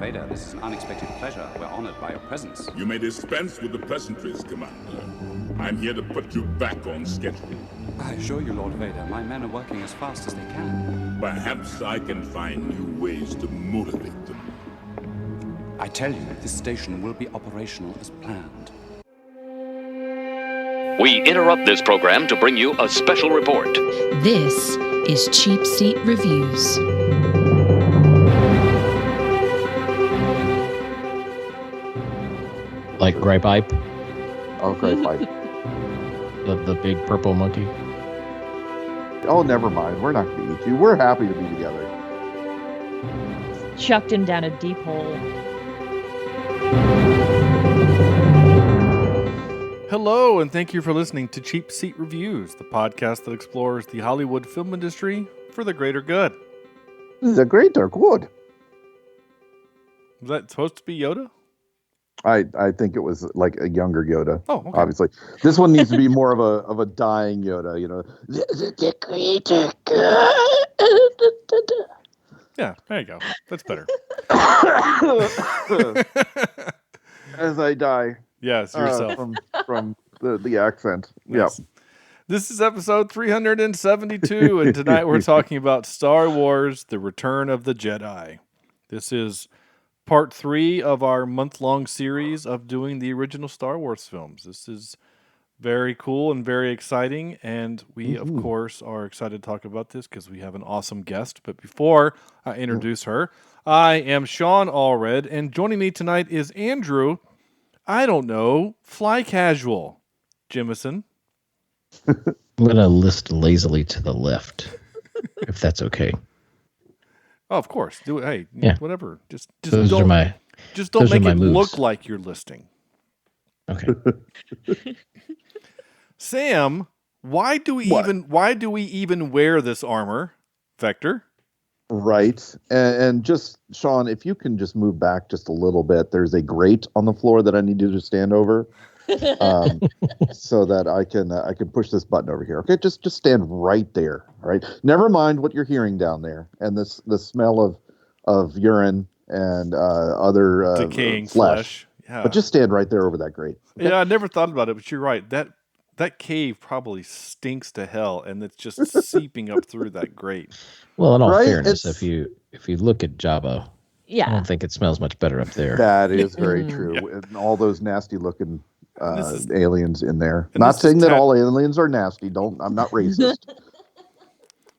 Vader. This is an unexpected pleasure. We're honored by your presence. You may dispense with the pleasantries, Commander. I'm here to put you back on schedule. I assure you, Lord Vader, my men are working as fast as they can. Perhaps I can find new ways to motivate them. I tell you, this station will be operational as planned. We interrupt this program to bring you a special report. This is Cheapseat Reviews. Like Grey Pipe? Oh, Grey Pipe. The big purple monkey? Oh, never mind. We're not going to eat you. We're happy to be together. Chucked him down a deep hole. Hello, and thank you for listening to Cheapseat Reviews, the podcast that explores the Hollywood film industry for the greater good. The greater good. Was that supposed to be Yoda? I think it was like a younger Yoda. Oh, okay. Obviously, this one needs to be more of a dying Yoda. You know, the greater good. Yeah, there you go. That's better. As I die. Yes, yourself. From the accent. Yes. Yep. This is episode 372, and tonight we're talking about Star Wars: The Return of the Jedi. This is part 3 of our month-long series of doing the original Star Wars films. This is very cool and very exciting, and we, of course, are excited to talk about this because we have an awesome guest. But before I introduce her, I am Shawn Allred, and joining me tonight is Andrew, I don't know, Fly Casual, Jimison. I'm going to list lazily to the left, if that's okay. Oh, of course. Do it. Hey, Yeah. Whatever. Just Those don't are make it moves. look like you're listing. Okay. Sam, why do we even wear this armor, Vector? Right. And just, Shawn, if you can just move back just a little bit, there's a grate on the floor that I need you to stand over, so that I can push this button over here. Okay, just stand right there. All right. Never mind what you're hearing down there and the smell of urine and other decaying flesh. Yeah. But just stand right there over that grate. Okay? Yeah, I never thought about it, but you're right. That cave probably stinks to hell, and it's just seeping up through that grate. Well, in all Right? fairness, if you look at Jabba, I Yeah. don't think it smells much better up there. That is very true. Yeah. And all those nasty looking This is- aliens in there. and Not this is saying that ta- all aliens are nasty. I'm not racist.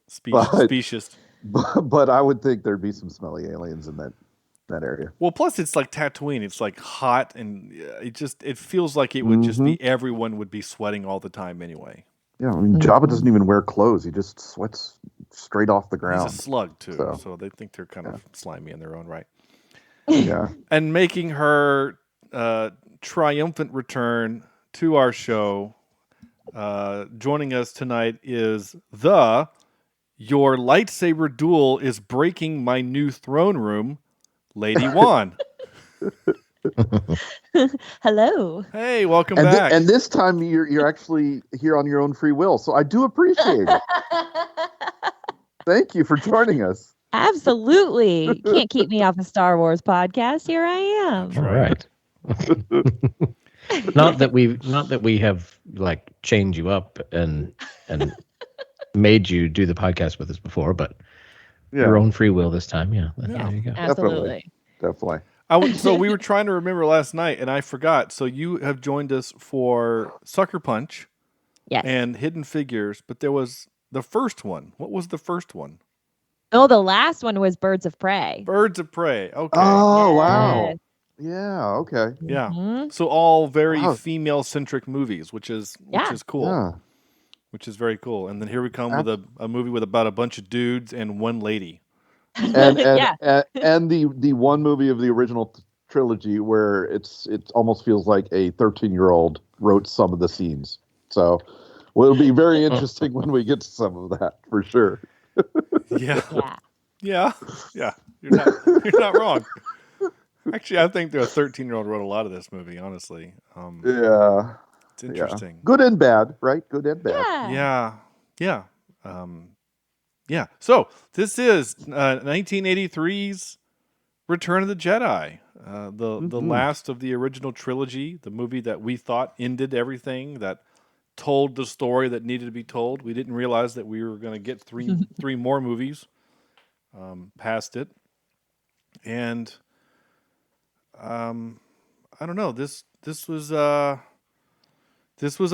Specious. But I would think there'd be some smelly aliens in that area. Well, plus it's like Tatooine. It's like hot, and it feels like it would just be everyone would be sweating all the time anyway. Yeah, I mean, Jabba doesn't even wear clothes. He just sweats straight off the ground. He's a slug too, So. so they think they're kind of slimy in their own right. Yeah. And making her triumphant return to our show, joining us tonight is Your lightsaber duel is breaking my new throne room, Lady Wan. Hello. Hey, welcome And, back. and this time you're actually here on your own free will, so I do appreciate it. Thank you for joining us. Absolutely. Can't keep me off a Star Wars podcast. Here I am. All right. Not that we have like chained you up and made you do the podcast with us before, but your own free will this time. Yeah. There you go. Absolutely. Definitely. So we were trying to remember last night, and I forgot. So you have joined us for Sucker Punch Yes. and Hidden Figures, but there was the first one. What was the first one? Oh, the last one was Birds of Prey. Birds of Prey. Okay. Oh, wow. Yes. Yeah, okay. Yeah. Mhm. So all very Wow. female-centric movies, which is cool. Yeah. Which is very cool. And then here we come with a movie with about a bunch of dudes and one lady. And Yeah. and the one movie of the original trilogy where it almost feels like a 13-year-old wrote some of the scenes. So it'll be very interesting when we get to some of that for sure. Yeah. Yeah. Yeah. You're not wrong. Actually, I think the 13-year-old wrote a lot of this movie, honestly. Yeah. It's interesting. Good and bad, right? Good and bad. Yeah. Yeah. Yeah. So this is 1983's Return of the Jedi, the last of the original trilogy, the movie that we thought ended everything, that told the story that needed to be told. We didn't realize that we were going to get three more movies past it, and I don't know. This was a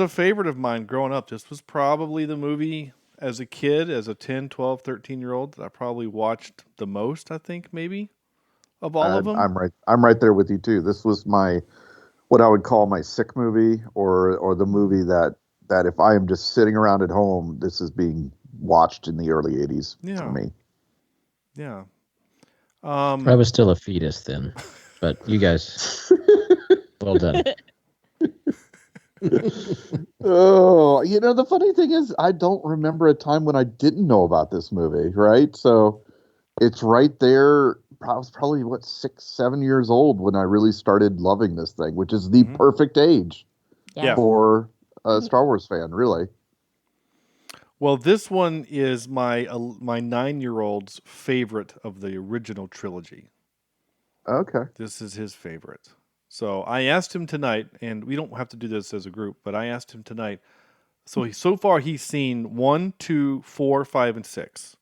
favorite of mine growing up. This was probably the movie as a kid, as a 10, 12, 13-year-old, that I probably watched the most, I think, maybe, of all of them. I'm right there with you, too. This was what I would call my sick movie, or the movie that if I am just sitting around at home, this is being watched in the early 80s for me. Yeah. I was still a fetus then, but you guys, well done. Oh, the funny thing is, I don't remember a time when I didn't know about this movie, right? So it's right there. I was probably, 6, 7 years old when I really started loving this thing, which is the perfect age for a Star Wars fan, really. Well, this one is my 9-year-old's favorite of the original trilogy. Okay. This is his favorite. So I asked him tonight, and we don't have to do this as a group, but I asked him tonight. So far he's seen 1, 2, 4, 5, and 6.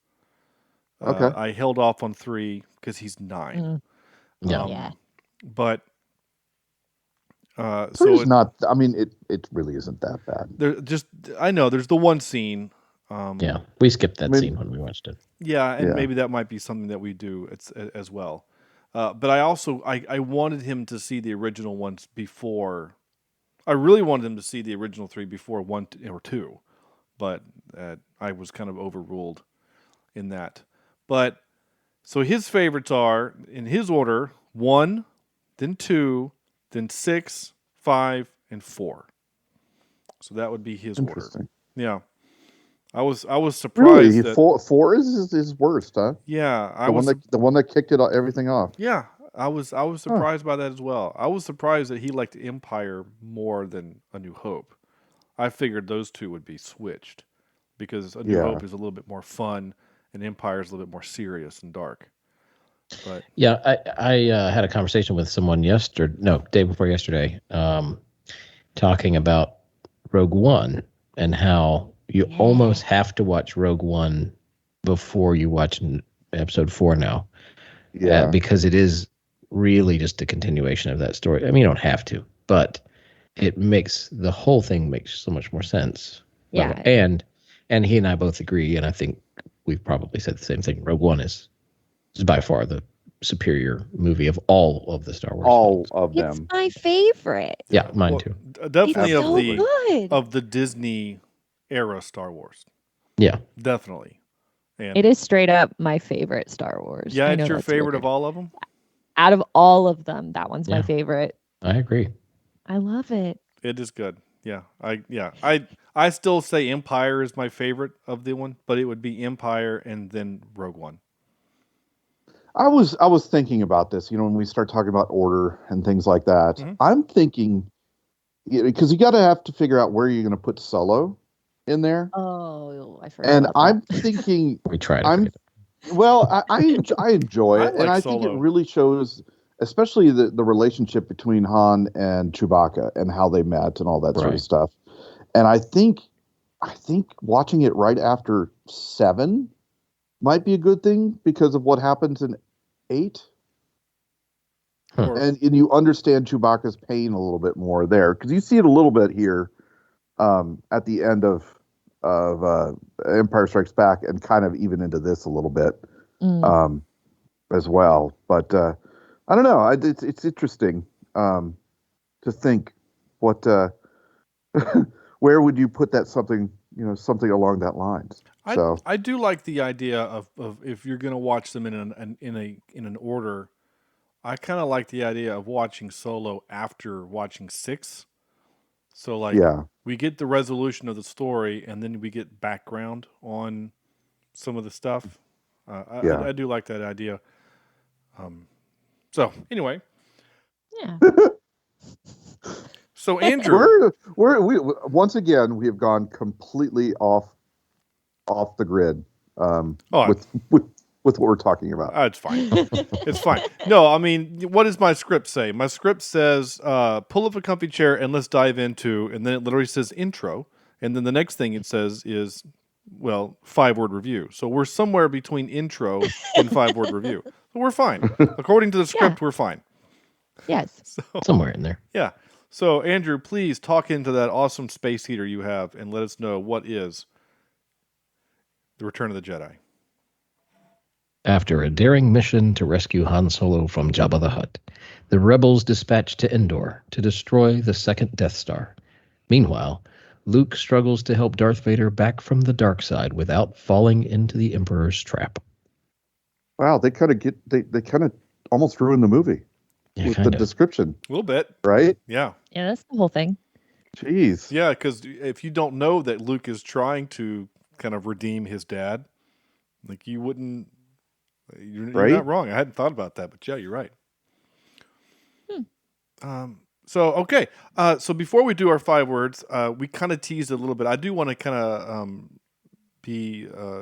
Okay. I held off on 3 because he's 9. Yeah. But so it's not. I mean, it really isn't that bad. I know there's the one scene. Yeah, we skipped that scene when we watched it. Yeah, and maybe that might be something that we do as well. But I also I wanted him to see the original ones before. I really wanted him to see the original 3 before 1 or 2, but I was kind of overruled in that. But so his favorites are, in his order, 1, then 2, then 6, 5, and 4. So that would be his order. Yeah. I was surprised. Really, that, 4 is his worst, huh? Yeah, the one that kicked everything off. Yeah, I was surprised by that as well. I was surprised that he liked Empire more than A New Hope. I figured those two would be switched because A New Hope is a little bit more fun and Empire is a little bit more serious and dark. But yeah, I had a conversation with someone day before yesterday, talking about Rogue One and how you almost have to watch Rogue One before you watch episode 4 now. Yeah. Because it is really just a continuation of that story. I mean, you don't have to, but the whole thing makes so much more sense. Yeah. And he and I both agree, and I think we've probably said the same thing. Rogue One is by far the superior movie of all of the Star Wars films. Of them. It's my favorite. Yeah, mine too. Definitely It's of the Disney era Star Wars. Yeah. Definitely. And it is straight up my favorite Star Wars. Yeah, it's your favorite of all of them? Out of all of them, that one's my favorite. I agree. I love it. It is good. Yeah. I still say Empire is my favorite of the one, but it would be Empire and then Rogue One. I was thinking about this, when we start talking about order and things like that. Mm-hmm. I'm thinking, because you have to figure out where you're going to put Solo in there. Oh, I forgot. And I'm thinking, we tried. Well, I enjoy it, and I Solo. think it really shows, especially the relationship between Han and Chewbacca and how they met and all that sort of stuff. And I think watching it right after 7 might be a good thing because of what happens in 8. Huh. And you understand Chewbacca's pain a little bit more there, because you see it a little bit here at the end of Empire Strikes Back, and kind of even into this a little bit as well. But I don't know. It's interesting to think what where would you put that something along that lines. I do like the idea of if you're going to watch them in an order. I kind of like the idea of watching Solo after watching 6. So we get the resolution of the story, and then we get background on some of the stuff. I do like that idea. So anyway, yeah. So Andrew, we once again we have gone completely off the grid with what we're talking about. It's fine. It's fine. No, I mean, what does my script say? My script says, pull up a comfy chair and let's dive into, and then it literally says intro. And then the next thing it says is, 5-word review. So we're somewhere between intro and 5-word review. So we're fine. According to the script, we're fine. Yes. So, Somewhere in there. yeah. So, Andrew, please talk into that awesome space heater you have and let us know what is The Return of the Jedi. After a daring mission to rescue Han Solo from Jabba the Hutt, the rebels dispatched to Endor to destroy the second Death Star. Meanwhile, Luke struggles to help Darth Vader back from the dark side without falling into the Emperor's trap. Wow, they kind of almost ruined the movie with the description. A little bit. Right? Yeah. Yeah, that's the whole thing. Jeez. Yeah, because if you don't know that Luke is trying to kind of redeem his dad, like you wouldn't. You're not wrong. I hadn't thought about that, but yeah, you're right. So okay. So before we do our 5 words, we kind of teased a little bit. I do want to kind of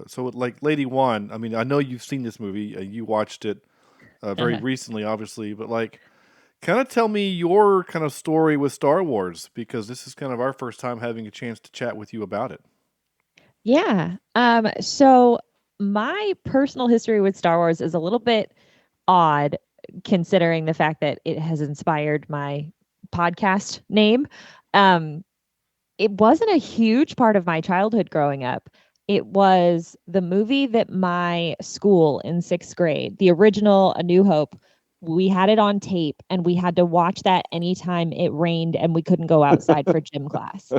so like Lady Wan. I mean, I know you've seen this movie. You watched it very recently, obviously, but like, kind of tell me your kind of story with Star Wars, because this is kind of our first time having a chance to chat with you about it. Yeah. So my personal history with Star Wars is a little bit odd, considering the fact that it has inspired my podcast name. It wasn't a huge part of my childhood growing up. It was the movie that my school in 6th grade, the original A New Hope, we had it on tape and we had to watch that anytime it rained and we couldn't go outside for gym class.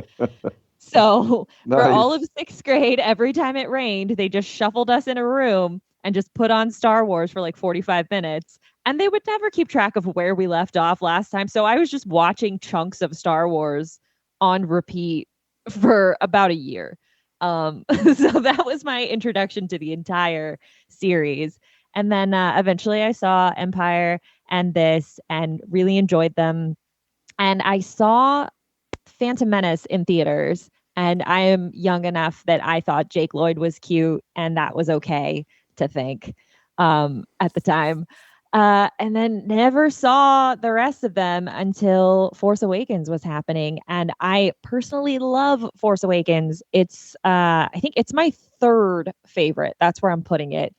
So for all of 6th grade, every time it rained, they just shuffled us in a room and just put on Star Wars for like 45 minutes. And they would never keep track of where we left off last time. So I was just watching chunks of Star Wars on repeat for about a year. So that was my introduction to the entire series. And then eventually I saw Empire and this and really enjoyed them. And I saw Phantom Menace in theaters. And I am young enough that I thought Jake Lloyd was cute, and that was okay to think at the time. And then never saw the rest of them until Force Awakens was happening. And I personally love Force Awakens. It's I think it's my 3rd favorite. That's where I'm putting it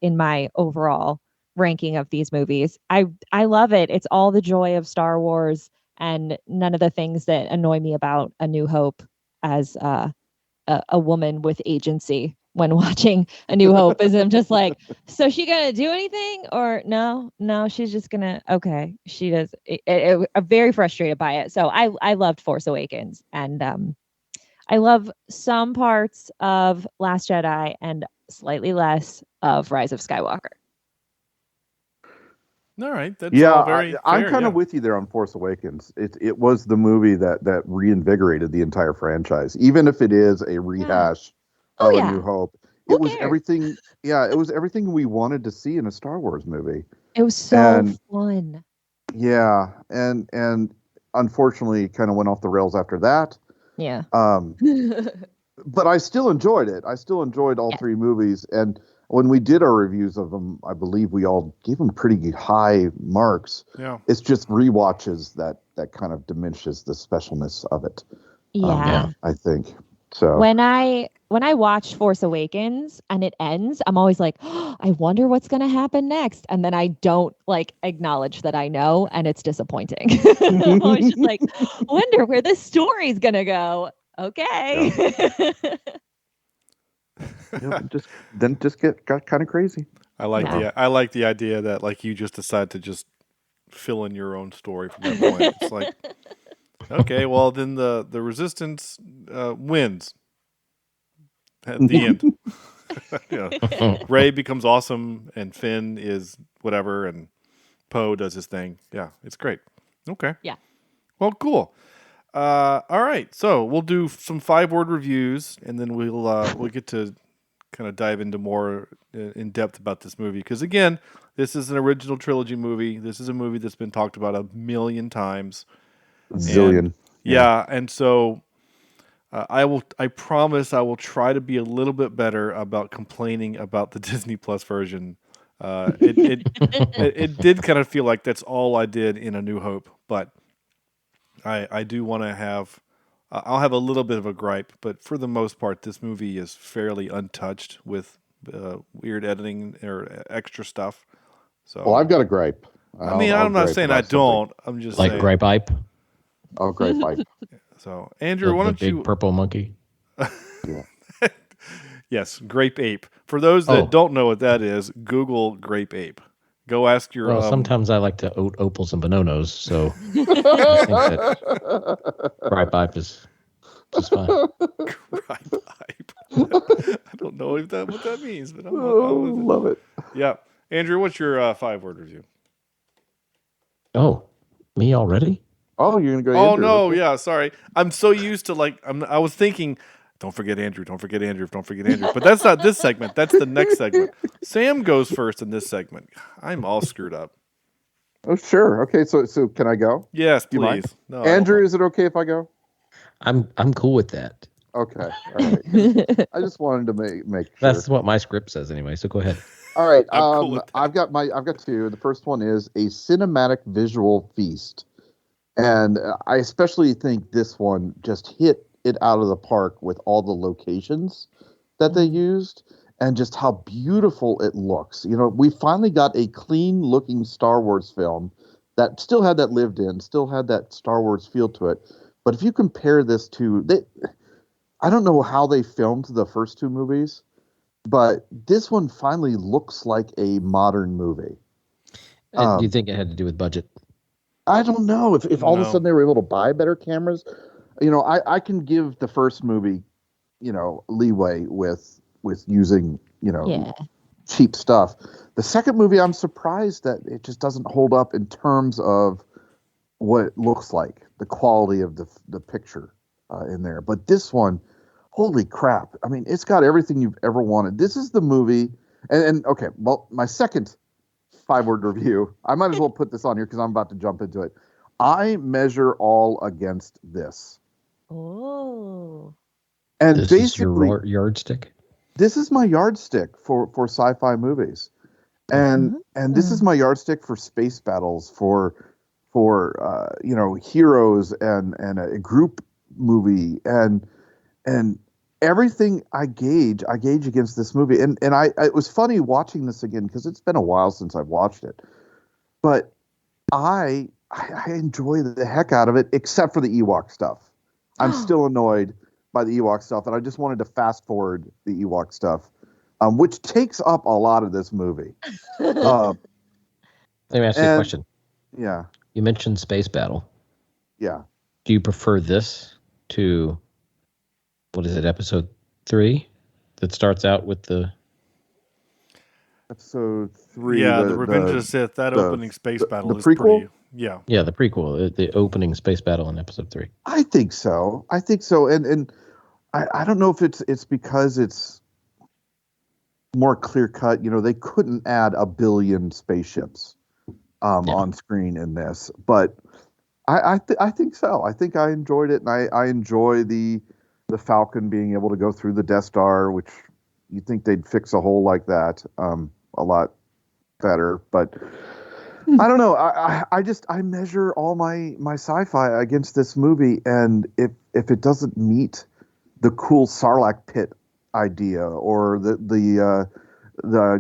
in my overall ranking of these movies. I love it. It's all the joy of Star Wars and none of the things that annoy me about A New Hope as a woman with agency when watching A New Hope. Is I'm just like, so she gonna do anything or no, she's just gonna, okay. She does. I'm very frustrated by it. So I loved Force Awakens, and I love some parts of Last Jedi and slightly less of Rise of Skywalker. All right. That's all very I'm fair, kind of with you there on Force Awakens. It was the movie that reinvigorated the entire franchise, even if it is a rehash of A New Hope. It was everything. Yeah, it was everything we wanted to see in a Star Wars movie. It was so fun. Yeah, and unfortunately, kind of went off the rails after that. Yeah. But I still enjoyed it. I still enjoyed all 3 movies, and when we did our reviews of them, I believe we all gave them pretty high marks. Yeah. It's just rewatches that kind of diminishes the specialness of it. Yeah. I think. So when I watch Force Awakens and it ends, I'm always like, oh, I wonder what's going to happen next. And then I don't like acknowledge that I know, and it's disappointing. I'm always just like, wonder where this story's going to go. Okay. Yeah. just got kind of crazy. I like the idea that like you just decide to just fill in your own story from that point. It's like, okay, well then the Resistance wins at the end. Rey becomes awesome, and Finn is whatever, and Poe does his thing. Yeah, it's great. Okay. Yeah. Well, cool. All right, so we'll do some 5-word reviews, and then we'll get to kind of dive into more in depth about this movie, because again, this is an original trilogy movie. This is a movie that's been talked about a million times. Zillion. And, yeah, and so I promise I will try to be a little bit better about complaining about the Disney Plus version. It did kind of feel like that's all I did in A New Hope, but I do want to have. I'll have a little bit of a gripe, but for the most part, this movie is fairly untouched with weird editing or extra stuff. So, Well, I've got a gripe. I mean, I'll I'm not gripe saying I about something. don't. I'm just Like saying. Gripe Ipe, Oh, gripe pipe. So, Andrew, why the don't big you? purple monkey. Yes, grape ape. For those that Oh. don't know what that is, Google grape ape. Go ask your. Well, sometimes I like to oat opals and bononos, so I think that Gripe Ipe is just fine. Gripe ape. I don't know what that means, but I'm with it. Love it. Yeah, Andrew, what's your 5-word review? Oh, me already? Oh, you're gonna go. Oh Andrew. no, Okay. yeah, sorry. I'm so used to I was thinking, don't forget Andrew, don't forget Andrew, don't forget Andrew. But that's not this segment. That's the next segment. Sam goes first in this segment. I'm all screwed up. Oh, sure. Okay, so can I go? Yes, You mind? please. No, I don't Andrew, mind. is it okay if I go? I'm cool with that. Okay. All right. I just wanted to make sure. That's what my script says anyway. So go ahead. All right. I'm cool with that. I've got two. The first one is a cinematic visual feast, and I especially think this one just hit it out of the park with all the locations that they used and just how beautiful it looks. You know, we finally got a clean looking Star Wars film that still had that lived in, still had that Star Wars feel to it. But if you compare this to, I don't know how they filmed the first two movies, but this one finally looks like a modern movie. Do you think it had to do with budget? I don't know if all of a No. sudden they were able to buy better cameras. You know, I can give the first movie, you know, leeway with using, you know, Yeah. cheap stuff. The second movie, I'm surprised that it just doesn't hold up in terms of what it looks like, the quality of the picture in there. But this one, holy crap! I mean, it's got everything you've ever wanted. This is the movie, and okay, well, my second 5-word review. I might as well put this on here because I'm about to jump into it. I measure all against this. Oh. And This basically, is your yardstick? this is my yardstick for sci-fi movies, and this is my yardstick for space battles, for you know, heroes and a group movie and everything. I gauge against this movie, and it was funny watching this again because it's been a while since I've watched it, but I enjoy the heck out of it, except for the Ewok stuff. I'm still annoyed by the Ewok stuff, and I just wanted to fast forward the Ewok stuff, which takes up a lot of this movie. Let me ask you a question. Yeah, You mentioned Space Battle. yeah. Do you prefer this to, what is it, episode 3? That starts out with the... Episode 3. Yeah, the Revenge of the Sith. That the- opening space battle the is prequel? pretty. Yeah. Yeah, the prequel, the opening space battle in episode 3. I think so. And I don't know if it's because it's more clear cut. You know, they couldn't add a billion spaceships on screen in this, but I think so. I think I enjoyed it, and I enjoy the Falcon being able to go through the Death Star, which you'd think they'd fix a hole like that a lot better, but. I don't know. I measure all my sci-fi against this movie, and if it doesn't meet the cool Sarlacc pit idea, or the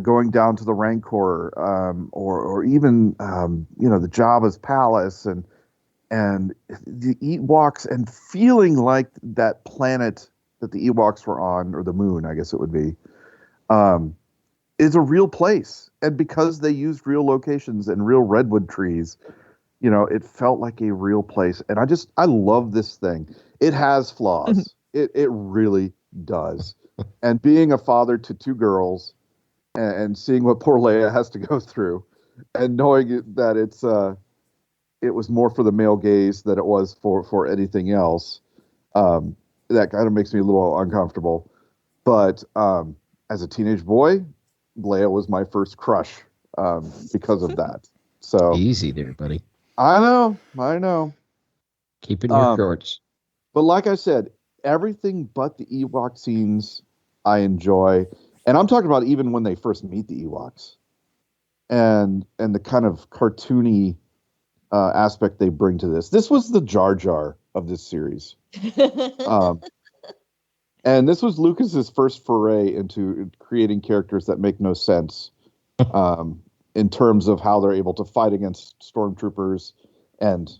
going down to the Rancor, or even you know, the Jabba's palace, and the Ewoks, and feeling like that planet that the Ewoks were on, or the moon, I guess it would be, is a real place. And because they used real locations and real redwood trees, you know, it felt like a real place. And I love this thing. It has flaws. It really does. And being a father to 2 girls and seeing what poor Leia has to go through, and knowing that it was more for the male gaze than it was for anything else, that kind of makes me a little uncomfortable. But as a teenage boy, Leia was my first crush because of that. So Easy there, buddy. I know. Keep it in your shorts. But like I said, everything but the Ewok scenes I enjoy, and I'm talking about even when they first meet the Ewoks, and the kind of cartoony aspect they bring to this. This was the Jar Jar of this series, and this was Lucas's first foray into creating characters that make no sense in terms of how they're able to fight against stormtroopers and.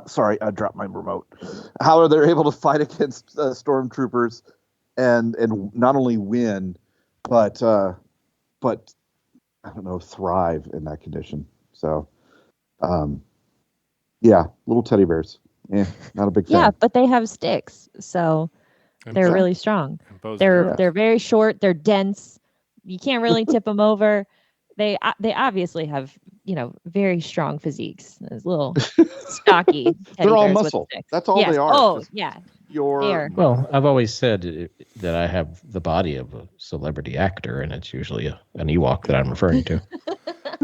Sorry, I dropped my remote. How are they able to fight against stormtroopers and not only win, but I don't know, thrive in that condition. So, yeah, little teddy bears. Not a big fan. Yeah, but they have sticks, so they're really strong. They're very short. They're dense. You can't really tip them over. They obviously have, very strong physiques. Those little stocky. They're all muscle. That's all they are. Oh, yeah. Well, I've always said that I have the body of a celebrity actor, and it's usually an Ewok that I'm referring to.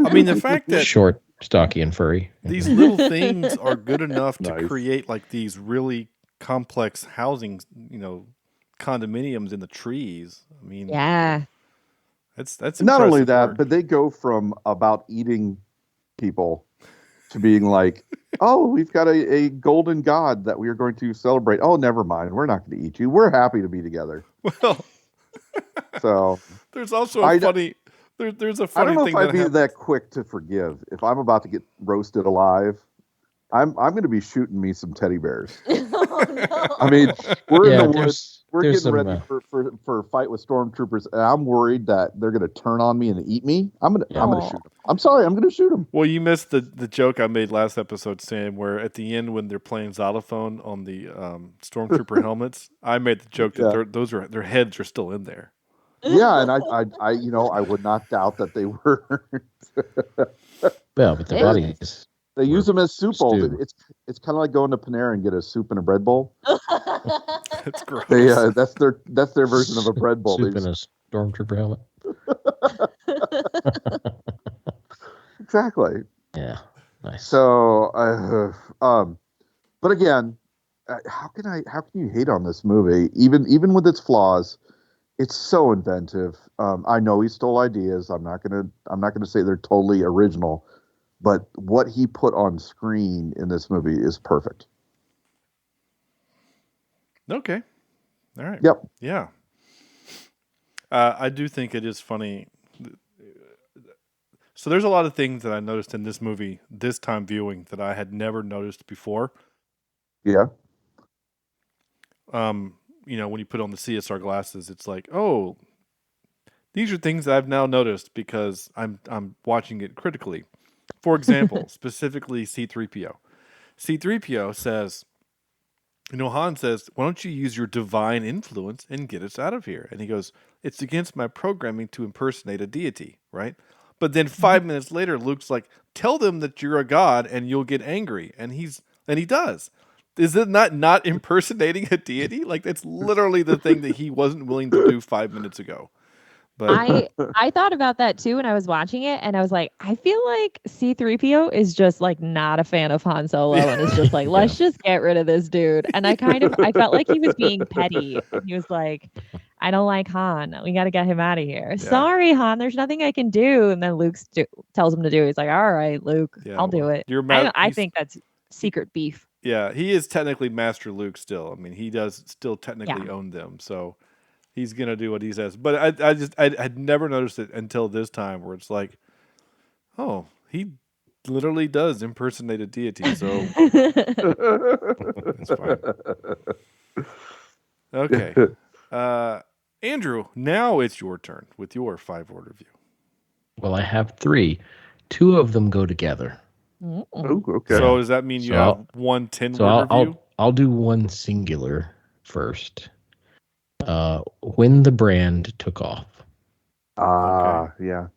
I mean, the fact that short, stocky, and furry. These little things are good enough to create like these really complex housing, condominiums in the trees. I mean, yeah. That's not only that, work. but they go from about eating people to being like, oh, we've got a golden god that we are going to celebrate. Oh, never mind. We're not going to eat you. We're happy to be together. Well, so there's also a funny. There's a funny I don't know thing if I'd be happens. that quick to forgive. If I'm about to get roasted alive, I'm going to be shooting me some teddy bears. Oh, no. I mean, we're in the woods. We're there's getting ready for a fight with stormtroopers, and I'm worried that they're going to turn on me and eat me. I'm going to shoot them. I'm sorry, I'm going to shoot them. Well, you missed the joke I made last episode, Sam, where at the end when they're playing xylophone on the stormtrooper helmets, I made the joke that their heads are still in there. Yeah, and I would not doubt that they were. Well, but the body is. They use them as soup bowls. Stew. It's kind of like going to Panera and get a soup and a bread bowl. That's gross. That's their version of a bread bowl. Soup in a stormtrooper helmet. Exactly. Yeah, nice. So, but again, how can you hate on this movie? Even with its flaws, it's so inventive. I know he stole ideas. I'm not gonna say they're totally original. But what he put on screen in this movie is perfect. Okay. All right. Yep. Yeah. I do think it is funny. So there's a lot of things that I noticed in this movie this time viewing that I had never noticed before. Yeah. When you put on the CSR glasses, it's like, oh, these are things that I've now noticed because I'm watching it critically. For example, specifically C-3PO. C-3PO says, Han says, why don't you use your divine influence and get us out of here? And he goes, it's against my programming to impersonate a deity, right? But then 5 minutes later, Luke's like, tell them that you're a god and you'll get angry. And he does. Is it not impersonating a deity? Like, that's literally the thing that he wasn't willing to do 5 minutes ago. But I thought about that too when I was watching it, and I was like, I feel like C-3PO is just like not a fan of Han Solo, and it's just like, let's just get rid of this dude. And I felt like he was being petty. He was like, I don't like Han. We got to get him out of here. Yeah. Sorry, Han. There's nothing I can do. And then Luke tells him to do it. He's like, all right, Luke, I'll do it. I think that's secret beef. Yeah, he is technically Master Luke still. I mean, he does still technically own them, so. He's going to do what he says. But I'd never noticed it until this time where it's like, oh, he literally does impersonate a deity. So it's fine. Okay. Andrew, now it's your turn with your 5-word review. Well, I have 3. 2 of them go together. Oh, okay. So does that mean you have one 10-word review? I'll do one singular first. When the brand took off. Yeah.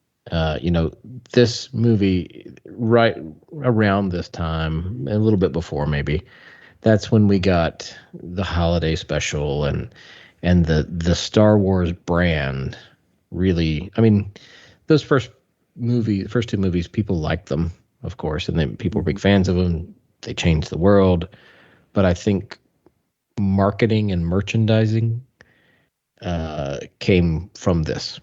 This movie, right around this time, a little bit before maybe, that's when we got the holiday special and the Star Wars brand really, I mean, those first 2 movies, people liked them, of course, and then people were big fans of them. They changed the world. But I think marketing and merchandising came from this.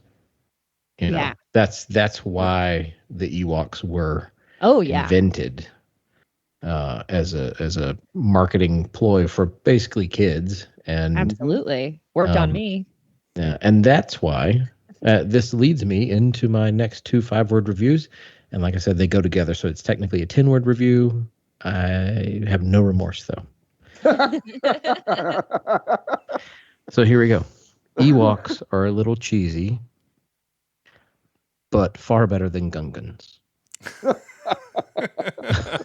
You know, Yeah. that's why the Ewoks were invented as a marketing ploy for basically kids. And Absolutely. Worked on me. yeah, and that's why this leads me into my next 2 5-word reviews. And like I said, they go together, so it's technically a 10-word review. I have no remorse, though. So here we go. Ewoks are a little cheesy, but far better than Gungans.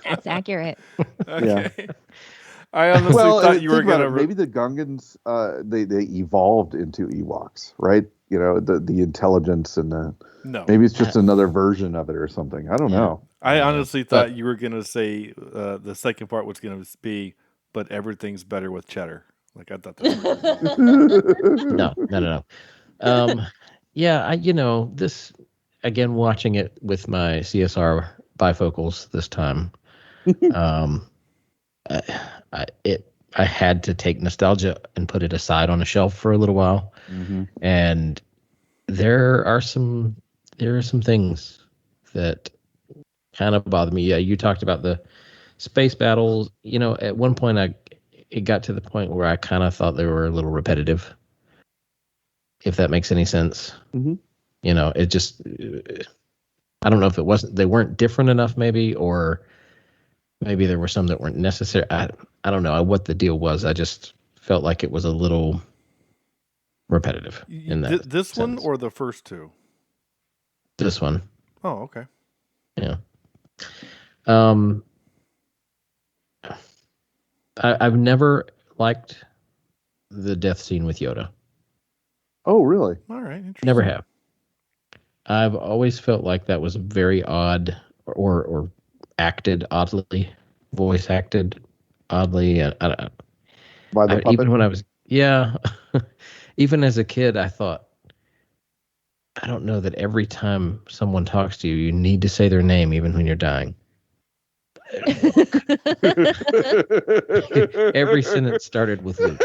That's accurate. Okay. Yeah. I honestly thought you were going to... Maybe the Gungans, they evolved into Ewoks, right? You know, the intelligence and the... No. Maybe it's just another version of it or something. I don't know. I honestly thought you were going to say the second part was going to be, but everything's better with cheddar. Like, I thought that was No. Yeah, this, again, watching it with my CSR bifocals this time, I had to take nostalgia and put it aside on a shelf for a little while. Mm-hmm. And there are some things that kind of bother me. Yeah, you talked about the space battles. You know, at one point it got to the point where I kind of thought they were a little repetitive, if that makes any sense. Mm-hmm. You know, it just, I don't know if they weren't different enough maybe, or maybe there were some that weren't necessary. I don't know what the deal was. I just felt like it was a little repetitive in that This sense. one or the first two? This one. Oh, okay. Yeah. I've never liked the death scene with Yoda. Oh, really? All right. Interesting. Never have. I've always felt like that was very odd, or acted oddly, voice acted oddly. I don't know. By the puppet? Even when I was, even as a kid, I thought, I don't know that every time someone talks to you, you need to say their name, even when you're dying. Every sentence started with Luke.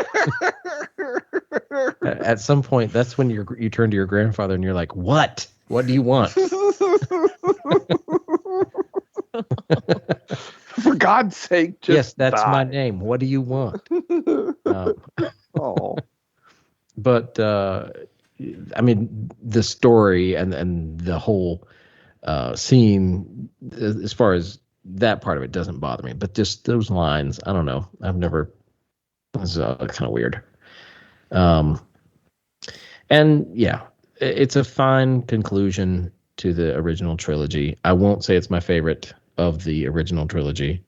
At some point, that's when you turn to your grandfather and you're like, "What? What do you want?" For God's sake, just yes, that's die. my name. What do you want? Oh, but I mean, the story and the whole scene, as far as that part of it, doesn't bother me. But just those lines, I don't know. It's kind of weird. And yeah, it's a fine conclusion to the original trilogy. I won't say it's my favorite of the original trilogy,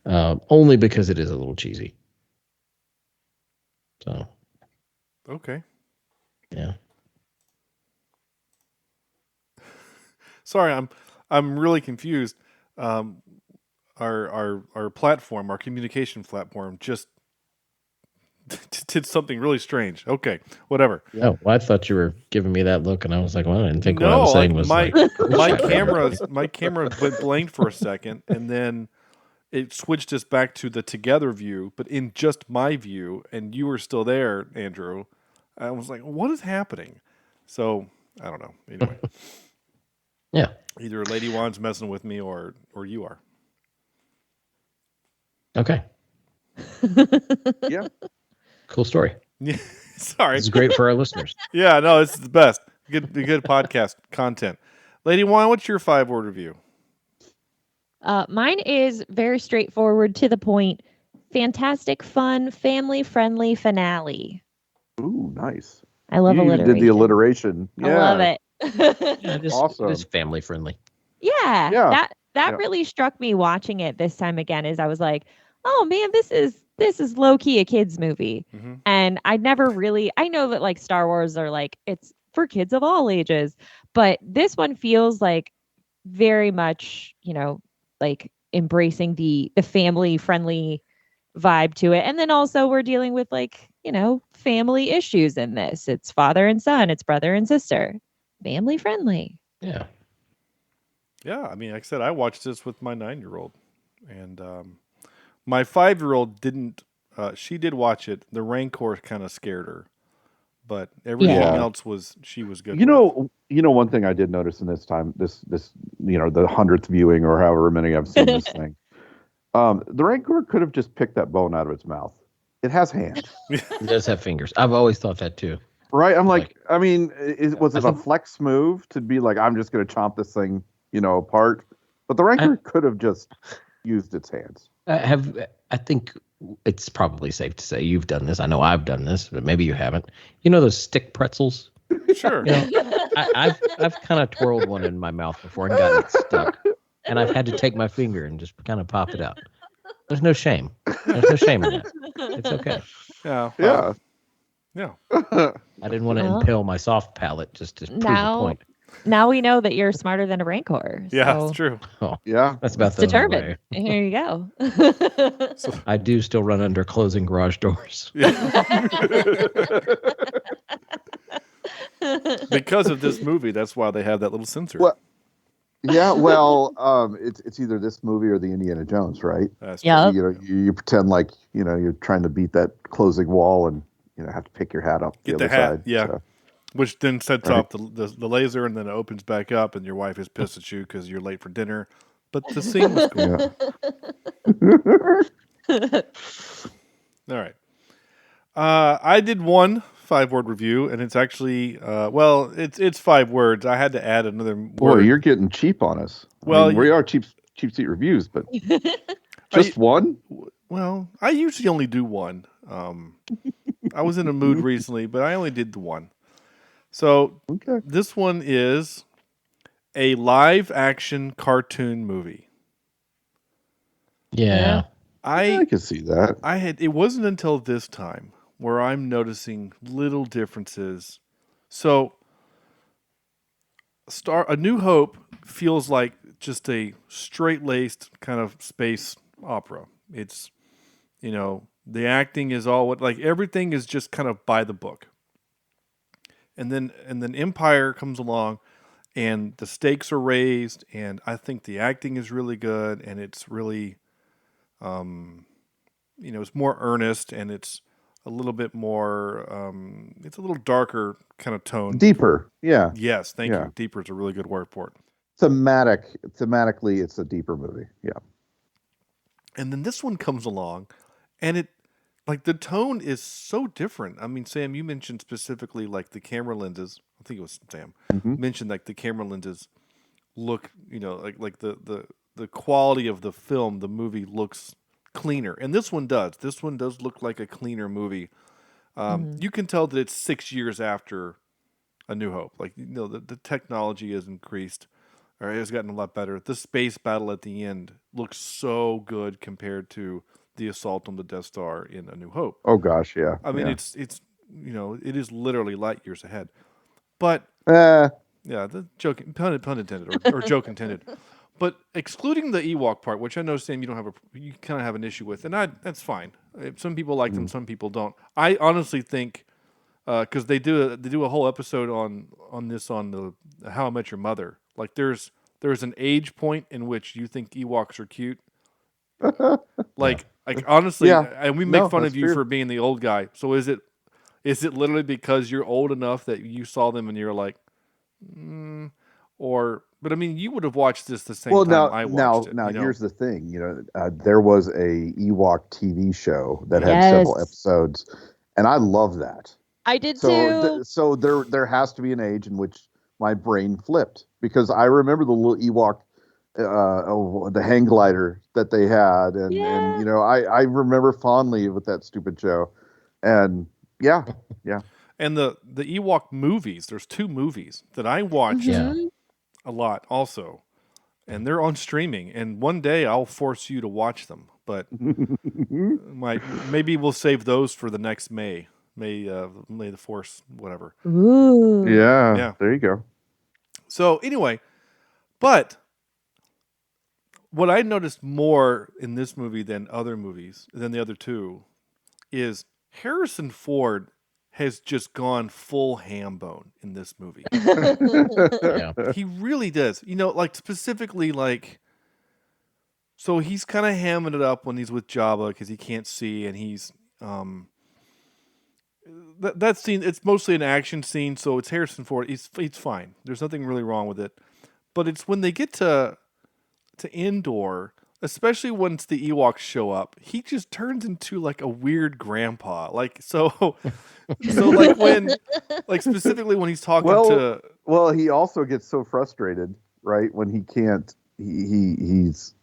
only because it is a little cheesy. So, okay. Yeah. Sorry, I'm really confused. Our platform, our communication platform, just did something really strange. Okay, whatever. Oh, well, I thought you were giving me that look, and I was like, well, I didn't think what I was saying was my camera went blank for a second, and then it switched us back to the together view, but in just my view, and you were still there, Andrew. I was like, what is happening? So I don't know. Anyway. Yeah. Either Lady Wan's messing with me or you are. Okay. Yeah. Cool story. Yeah. Sorry. It's great for our listeners. Yeah, no, it's the best. Good podcast content. Lady Wan, what's your 5-word review? Mine is very straightforward, to the point. Fantastic, fun, family-friendly finale. Ooh, nice. I love alliteration. You did the alliteration. Yeah. I love it. Awesome. It's family friendly. Yeah. That really struck me watching it this time again. Is I was like, oh man, this is low key a kids movie, and I know that like Star Wars are like it's for kids of all ages, but this one feels like very much like embracing the family friendly vibe to it, and then also we're dealing with like family issues in this. It's father and son, it's brother and sister. Family friendly. Yeah. Yeah, I mean, like I said, I watched this with my 9-year-old, and my 5-year-old didn't she did watch it. The Rancor kind of scared her, but everything else she was good. You know, one thing I did notice in this time, this the 100th viewing or however many I've seen this thing, the Rancor could have just picked that bone out of its mouth. It has hands. It does have fingers. I've always thought that too. Right? I'm like, I mean, was it a flex move to be like, I'm just going to chomp this thing, apart? But the Rancor could have just used its hands. I think it's probably safe to say you've done this. I know I've done this, but maybe you haven't. You know those stick pretzels? Sure. I've kind of twirled one in my mouth before and gotten it stuck. And I've had to take my finger and just kind of pop it out. There's no shame. There's no shame in that. It's okay. Yeah. Yeah. I didn't want to impale my soft palate just to prove a point. Now we know that you're smarter than a Rancor. Yeah, so that's true. Oh, yeah. That's about the determined. Here you go. I do still run under closing garage doors. Because of this movie, that's why they have that little sensor. Well, yeah, well, it's either this movie or the Indiana Jones, right? Yeah. You pretend like you're trying to beat that closing wall and have to pick your hat up. Get the hat, so. Which then sets off the laser, and then it opens back up, and your wife is pissed at you because you're late for dinner. But the scene was cool. All right. I did one 5-word review, and it's actually it's 5 words. I had to add another word. Boy, you're getting cheap on us. Well, we are cheap seat reviews, but just one. Well, I usually only do one. I was in a mood recently, but I only did the one. So This one is a live action cartoon movie. Yeah. I can see that. It wasn't until this time where I'm noticing little differences. So A New Hope feels like just a straight-laced kind of space opera. It's, the acting is all everything is just kind of by the book. And then Empire comes along and the stakes are raised, and I think the acting is really good, and it's really it's more earnest, and it's a little bit more it's a little darker kind of tone. Deeper. Yeah. Yes, thank you. Deeper is a really good word for it. Thematically it's a deeper movie. Yeah. And then this one comes along, and it the tone is so different. I mean, Sam, you mentioned specifically the camera lenses. I think it was Sam mentioned the camera lenses look, the quality of the film, the movie looks cleaner, and this one does. This one does look like a cleaner movie. You can tell that it's 6 years after A New Hope. The technology has increased, or has gotten a lot better. The space battle at the end looks so good compared to the assault on the Death Star in A New Hope. Oh gosh, yeah. I mean, it's it is literally light years ahead. But the joke, pun intended, or joke intended. But excluding the Ewok part, which I know, Sam, you kind of have an issue with, and that's fine. Some people like them, some people don't. I honestly think because they do a whole episode on this on the How I Met Your Mother. There's an age point in which you think Ewoks are cute. Honestly, and we make fun of you for being the old guy. So is it literally because you're old enough that you saw them and you're like, but I mean, you would have watched this the same time I watched it. Now, here's the thing. There was a Ewok TV show that had several episodes, and I love that. I did too. So there has to be an age in which my brain flipped, because I remember the little Ewok, the hang glider that they had, and I remember fondly with that stupid show, and yeah. And the Ewok movies, there's 2 movies that I watched a lot also, and they're on streaming, and one day I'll force you to watch them, but maybe we'll save those for the next May the Force, whatever. Ooh. Yeah, there you go. So anyway, but what I noticed more in this movie than the other 2, is Harrison Ford has just gone full ham bone in this movie. He really does. Specifically, so he's kind of hamming it up when he's with Jabba because he can't see, and That scene, it's mostly an action scene, so it's Harrison Ford. He's fine. There's nothing really wrong with it. But it's when they get to Endor, especially once the Ewoks show up, he just turns into like a weird grandpa. Like so like when like specifically when he's talking to Well, he also gets so frustrated, right? When he can't he's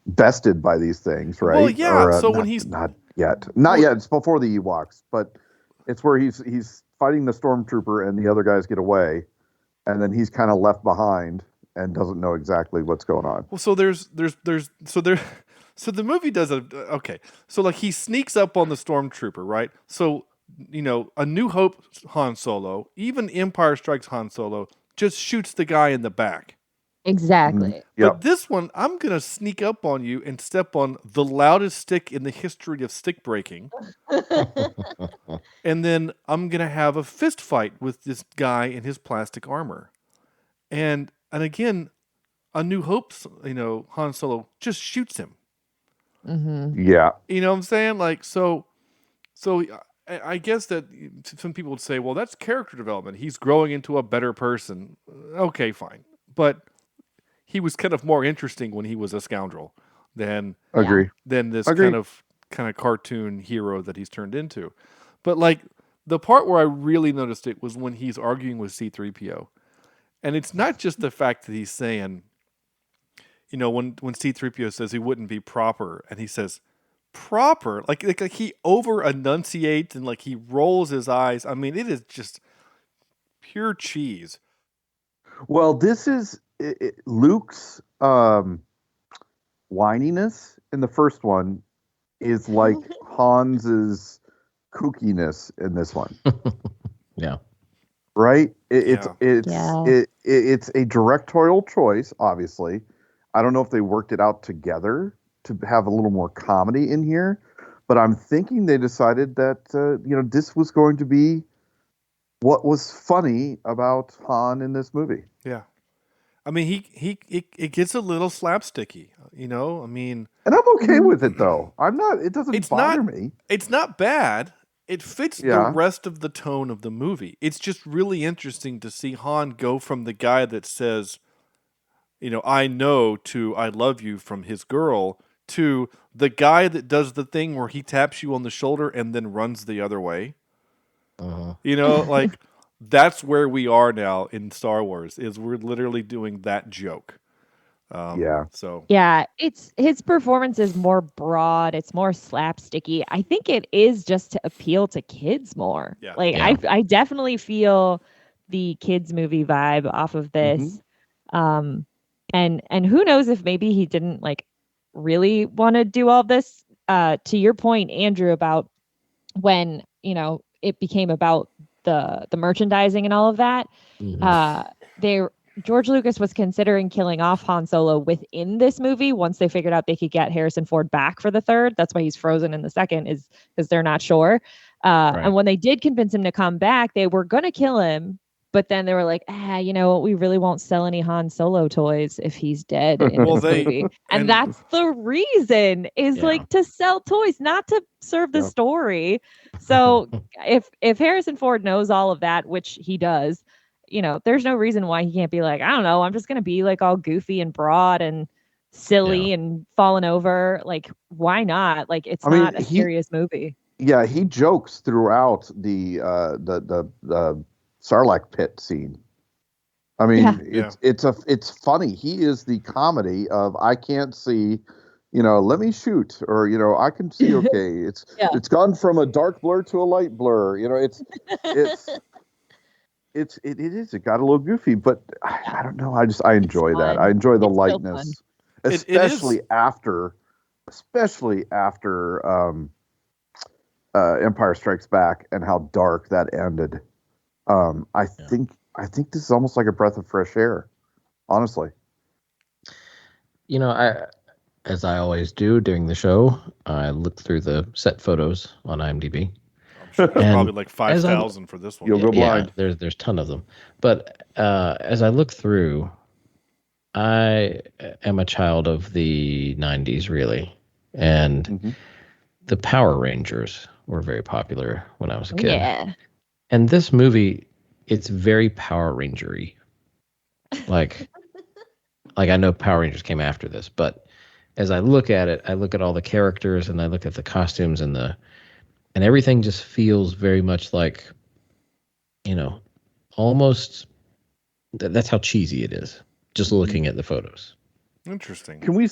bested by these things, right? Well, yeah. So not, when he's not yet. It's before the Ewoks, but it's where he's fighting the stormtrooper and the other guys get away, and then he's kind of left behind and doesn't know exactly what's going on. Well, so so the movie does okay. So like he sneaks up on the stormtrooper, right? So A New Hope Han Solo, even Empire Strikes Han Solo, just shoots the guy in the back. Exactly. Yep. But this one, I'm gonna sneak up on you and step on the loudest stick in the history of stick breaking, and then I'm gonna have a fist fight with this guy in his plastic armor, and again, A New Hope's Han Solo just shoots him. Mm-hmm. Yeah. You know what I'm saying? Like so I guess that some people would say, well, that's character development. He's growing into a better person. Okay, fine, but he was kind of more interesting when he was a scoundrel than this Agree. kind of cartoon hero that he's turned into. But like the part where I really noticed it was when he's arguing with C-3PO. And it's not just the fact that he's saying, when C-3PO says he wouldn't be proper, and he says proper, like he over enunciates and like he rolls his eyes. I mean, it is just pure cheese. Well, this is Luke's whininess in the first one is like Hans's kookiness in this one. Yeah. Right? It's a directorial choice, obviously. I don't know if they worked it out together to have a little more comedy in here, but I'm thinking they decided that this was going to be what was funny about Han in this movie. Yeah. I mean, it gets a little slapsticky, I mean, and I'm okay with it though. I'm not. It doesn't bother me. It's not bad. It fits the rest of the tone of the movie. It's just really interesting to see Han go from the guy that says, I know to I love you from his girl to the guy that does the thing where he taps you on the shoulder and then runs the other way. Like. That's where we are now in Star Wars. Is we're literally doing that joke. It's his performance is more broad. It's more slapsticky. I think it is just to appeal to kids more. Yeah. I definitely feel the kids movie vibe off of this. Mm-hmm. And who knows if maybe he didn't like really want to do all this. To your point, Andrew, about when it became about the merchandising and all of that. Mm-hmm. George Lucas was considering killing off Han Solo within this movie once they figured out they could get Harrison Ford back for the third. That's why he's frozen in the second, is because they're not sure. Right. And when they did convince him to come back, they were going to kill him. But then they were like, we really won't sell any Han Solo toys if he's dead in this movie. And that's the reason is like to sell toys, not to serve the story. So if Harrison Ford knows all of that, which he does, there's no reason why he can't be like, I don't know, I'm just going to be like all goofy and broad and silly and falling over. Like, why not? Like, it's not a serious movie. Yeah, he jokes throughout the Sarlacc pit scene. I mean, it's funny. He is the comedy of I can't see, let me shoot, or I can see okay. It's gone from a dark blur to a light blur. It got a little goofy, but I don't know. I enjoy that. I enjoy the lightness, especially after Empire Strikes Back and how dark that ended. I think this is almost like a breath of fresh air, honestly. As I always do during the show, I look through the set photos on IMDb. I'm sure there's probably like 5,000 for this one. You'll go blind. There's a ton of them. But as I look through, I am a child of the 90s, really. And the Power Rangers were very popular when I was a kid. Yeah. And this movie, it's very Power Ranger-y. Like I know Power Rangers came after this, but as I look at it, I look at all the characters and I look at the costumes and everything just feels very much like, almost that's how cheesy it is. Just looking at the photos. Interesting. Can we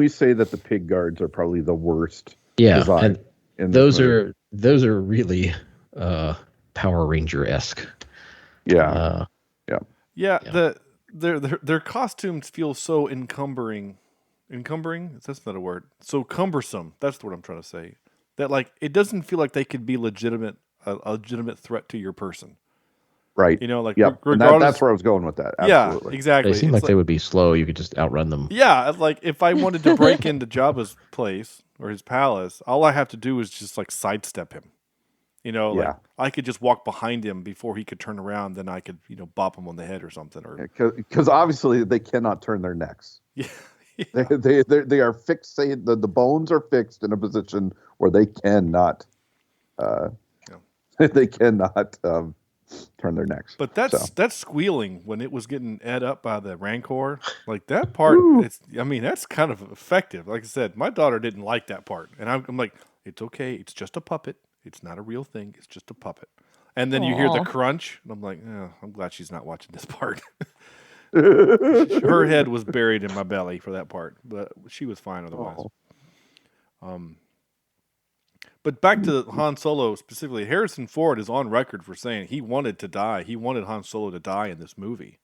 say that the pig guards are probably the worst? Yeah, design and those are really Power Ranger-esque. Yeah. Yeah. Their costumes feel so encumbering. Encumbering? That's not a word. So cumbersome. That's what I'm trying to say. That it doesn't feel like they could be a legitimate threat to your person. Right. Regardless. And that's where I was going with that. Absolutely. Yeah, exactly. They seem like they would be slow. You could just outrun them. Yeah, if I wanted to break into Jabba's place or his palace, all I have to do is just sidestep him. I could just walk behind him before he could turn around. Then I could, bop him on the head or something. Or because obviously they cannot turn their necks. Yeah. They are fixed. The bones are fixed in a position where they cannot. They cannot turn their necks. But that's squealing when it was getting ate up by the Rancor. That part, that's kind of effective. Like I said, my daughter didn't like that part. And I'm like, it's okay. It's just a puppet. It's not a real thing. It's just a puppet. And then you hear the crunch. And I'm like, I'm glad she's not watching this part. Her head was buried in my belly for that part. But she was fine otherwise. But back to Han Solo specifically, Harrison Ford is on record for saying he wanted to die. He wanted Han Solo to die in this movie.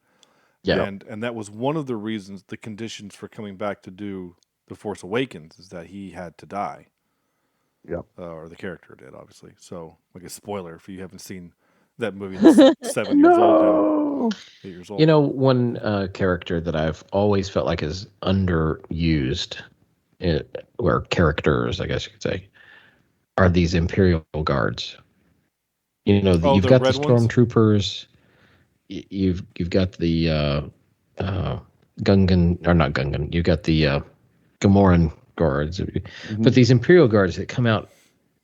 Yeah. And that was one of the reasons, the conditions for coming back to do The Force Awakens, is that he had to die. Yeah. Or the character did, obviously. So, a spoiler if you haven't seen that movie that's 7 years old now. 8 years old. One character that I've always felt like is underused, or characters, I guess you could say, are these Imperial Guards. You've got the stormtroopers. You've got the Gungan, or not Gungan. You've got the Gamoran guards. Mm-hmm. But these Imperial Guards that come out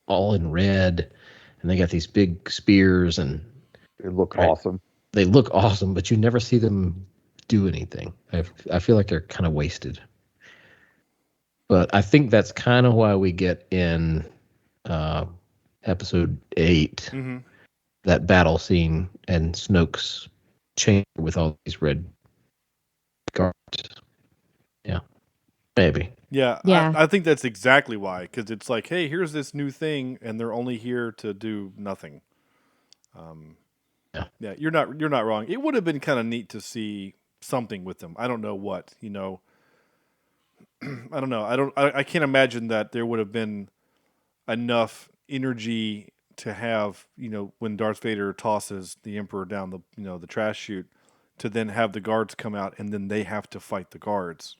all in red, and they got these big spears, and they look awesome. They look awesome, but you never see them do anything. I feel like they're kind of wasted. But I think that's kind of why we get in episode 8, that battle scene and Snoke's chamber with all these red guards. Yeah, maybe. Yeah. I think that's exactly why, because it's like, hey, here's this new thing, and they're only here to do nothing. Yeah, you're not wrong. It would have been kind of neat to see something with them. I don't know what, I don't know. I can't imagine that there would have been enough energy to have, when Darth Vader tosses the Emperor down the trash chute, to then have the guards come out and then they have to fight the guards.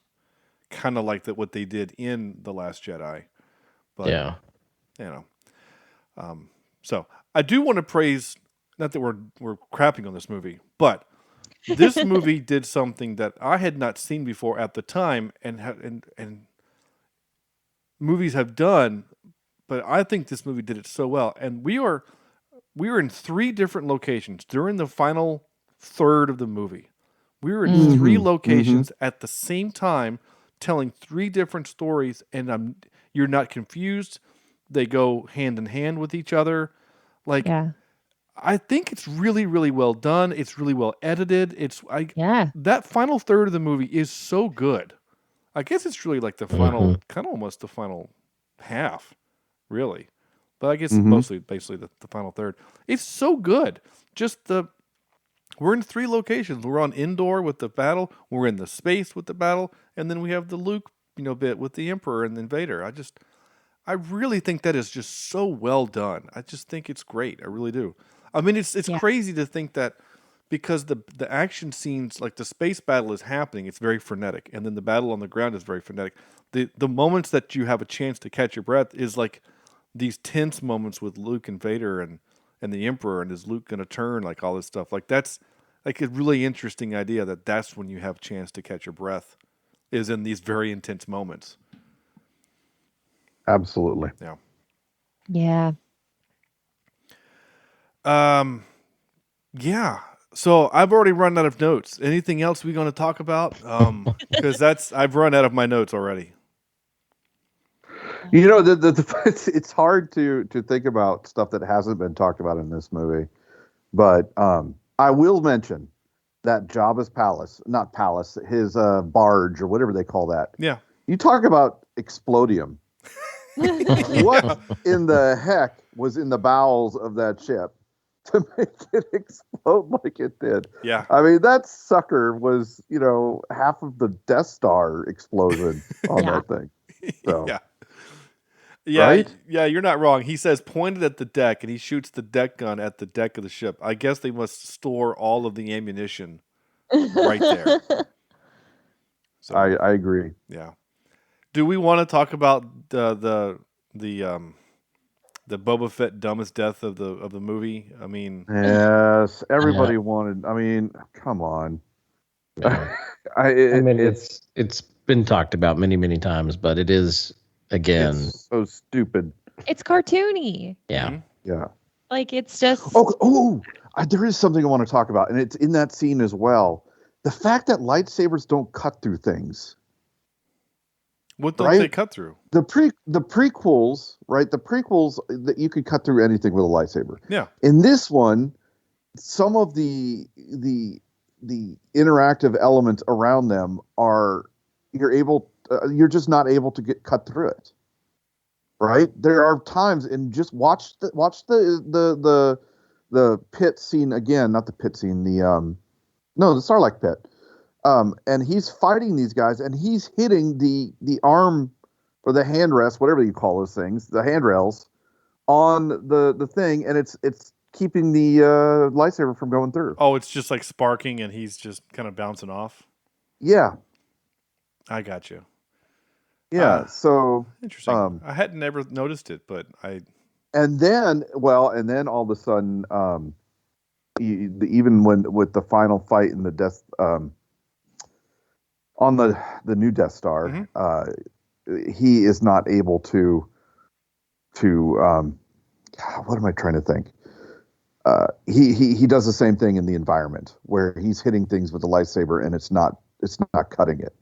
Kind of like what they did in The Last Jedi. But, yeah. So I do want to praise, not that we're crapping on this movie, but this movie did something that I had not seen before at the time, and movies have done, but I think this movie did it so well. And we were in 3 different locations during the final third of the movie. We were in 3 locations at the same time, telling 3 different stories, and you're not confused. They go hand in hand with each other. I think it's really, really well done. It's really well edited. That final third of the movie is so good. I guess it's really like the final, kind of almost the final half, really. But I guess basically the final third. It's so good. We're in 3 locations. We're on Endor with the battle. We're in the space with the battle, and then we have the Luke, bit with the Emperor and then Vader. I really think that is just so well done. I just think it's great. I really do. I mean, it's crazy to think that, because the action scenes, like the space battle is happening, it's very frenetic, and then the battle on the ground is very frenetic. The moments that you have a chance to catch your breath is like these tense moments with Luke and Vader and the Emperor, and is Luke going to turn, like all this stuff. Like that's like a really interesting idea that's when you have a chance to catch your breath, is in these very intense moments. Absolutely. Yeah. Yeah. Yeah. So I've already run out of notes. Anything else we going to talk about? Because I've run out of my notes already. You know, it's hard to think about stuff that hasn't been talked about in this movie, but I will mention that Jabba's palace, his barge or whatever they call that. Yeah. You talk about explodium. What in the heck was in the bowels of that ship to make it explode like it did? Yeah. I mean, that sucker was, half of the Death Star explosion on that thing. So. Yeah. Yeah, right? Yeah, you're not wrong. He says pointed at the deck, and he shoots the deck gun at the deck of the ship. I guess they must store all of the ammunition right there. So, I agree. Yeah. Do we want to talk about the Boba Fett dumbest death of the movie? I mean, yes, everybody wanted. I mean, come on. Yeah. It's been talked about many times, but it is. Again, it's so stupid. It's cartoony. Yeah. Mm-hmm. Yeah. Like it's just. There is something I want to talk about, and it's in that scene as well. The fact that lightsabers don't cut through things. What don't they cut through? The prequels, right? The prequels that you could cut through anything with a lightsaber. Yeah. In this one, some of the interactive elements around them you're just not able to get cut through it, right? There are times, and just watch the pit scene again, not the pit scene, the Sarlacc pit, and he's fighting these guys, and he's hitting the arm or the handrest, whatever you call those things, the handrails on the thing, and it's keeping the lightsaber from going through. Oh, it's just like sparking, and he's just kind of bouncing off. Yeah, I got you. Yeah, so interesting. I hadn't ever noticed it, but I. And then all of a sudden, even with the final fight in the death on the new Death Star, Mm-hmm. He is not able to. What am I trying to think? He does the same thing in the environment where he's hitting things with the lightsaber and it's not cutting it.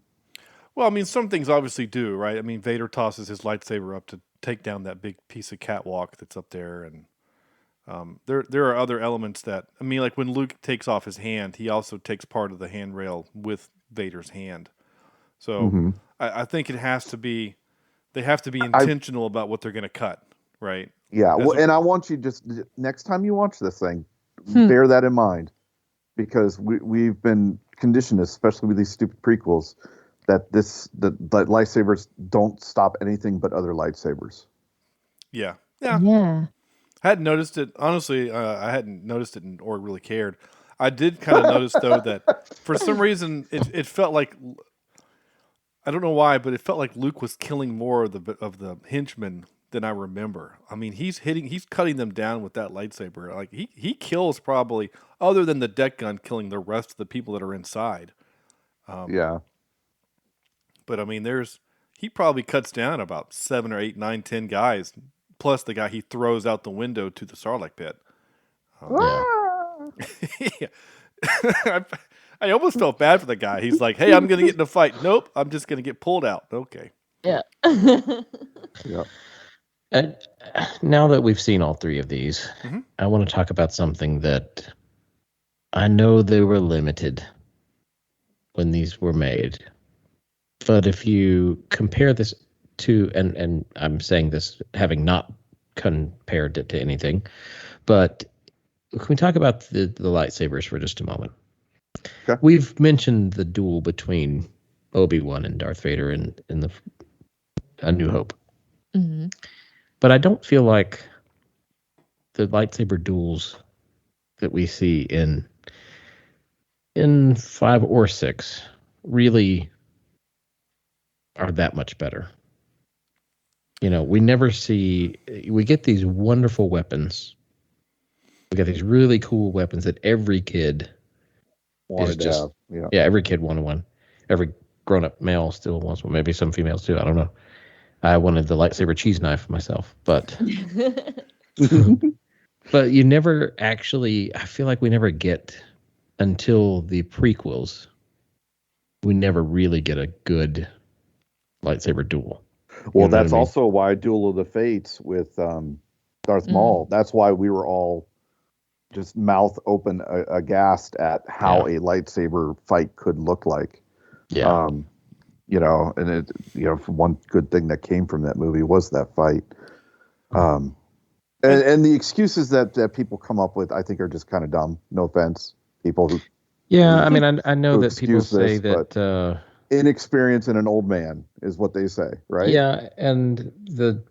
Well, I mean, some things obviously do, right? I mean, Vader tosses his lightsaber up to take down that big piece of catwalk that's up there, and there are other elements that, I mean, like when Luke takes off his hand, he also takes part of the handrail with Vader's hand. So I think it has to be, they have to be intentional about what they're going to cut, right? Yeah, and I want you just next time you watch this thing, bear that in mind, because we've been conditioned, especially with these stupid prequels, that lightsabers don't stop anything but other lightsabers. Yeah. Yeah. I hadn't noticed it. Honestly, I hadn't noticed it or really cared. I did kind of notice, though, that for some reason it felt like, I don't know why, but it felt like Luke was killing more of the henchmen than I remember. I mean, he's cutting them down with that lightsaber. Like he kills probably, other than the deck gun, killing the rest of the people that are inside. Yeah. But I mean, he probably cuts down about 7 or 8, 9, 10 guys, plus the guy he throws out the window to the Sarlacc pit. Yeah. I almost felt bad for the guy. He's like, "Hey, I'm going to get in a fight." Nope, I'm just going to get pulled out. Okay. Yeah. Yeah. And now that we've seen all three of these, I want to talk about something that I know they were limited when these were made. But if you compare this to, and I'm saying this having not compared it to anything, but can we talk about the lightsabers for just a moment? Okay. We've mentioned the duel between Obi-Wan and Darth Vader in the A New Hope. Mm-hmm. But I don't feel like the lightsaber duels that we see in 5 or 6 really are that much better. You know, we get these wonderful weapons. We got these really cool weapons that every kid Wanted to have. Yeah. Yeah, every kid wanted one. Every grown-up male still wants one. Maybe some females too. I don't know. I wanted the lightsaber cheese knife myself, but But you never actually, I feel like we never get, until the prequels, we never really get a good lightsaber duel. Well, You know what that's I mean? also why Duel of the Fates with Darth Maul. That's why we were all just mouth open, aghast at how a lightsaber fight could look like. Yeah. You know, and it, you know, one good thing that came from that movie was that fight. And the excuses that people come up with, I think, are just kind of dumb. No offense, people who. Yeah, I mean, I know who that people excuse say this, that. Inexperience in an old man is what they say, right? Yeah, and the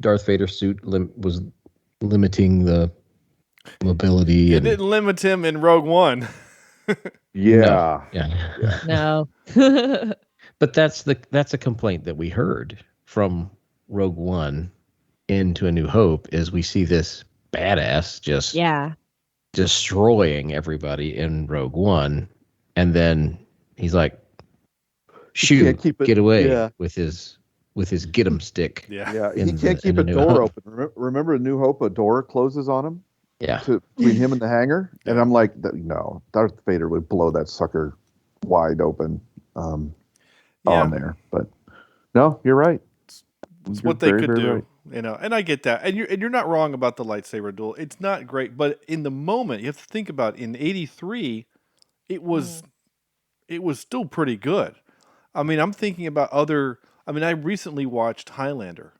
Darth Vader suit was limiting the mobility. It And didn't limit him in Rogue One. Yeah. No. But that's a complaint that we heard from Rogue One into A New Hope, is we see this badass just destroying everybody in Rogue One, and then he's like, shoot, get away with his get 'em stick. Yeah, he can't keep a door open. Remember, A New Hope, a door closes on him. Yeah, between him and the hangar, and I'm like, no, Darth Vader would blow that sucker wide open on there. But no, you're right. It's what they could do, you know. And I get that, and you're not wrong about the lightsaber duel. It's not great, but in the moment, you have to think about in '83, it was still pretty good. I mean, I'm thinking about other. I mean, I recently watched Highlander,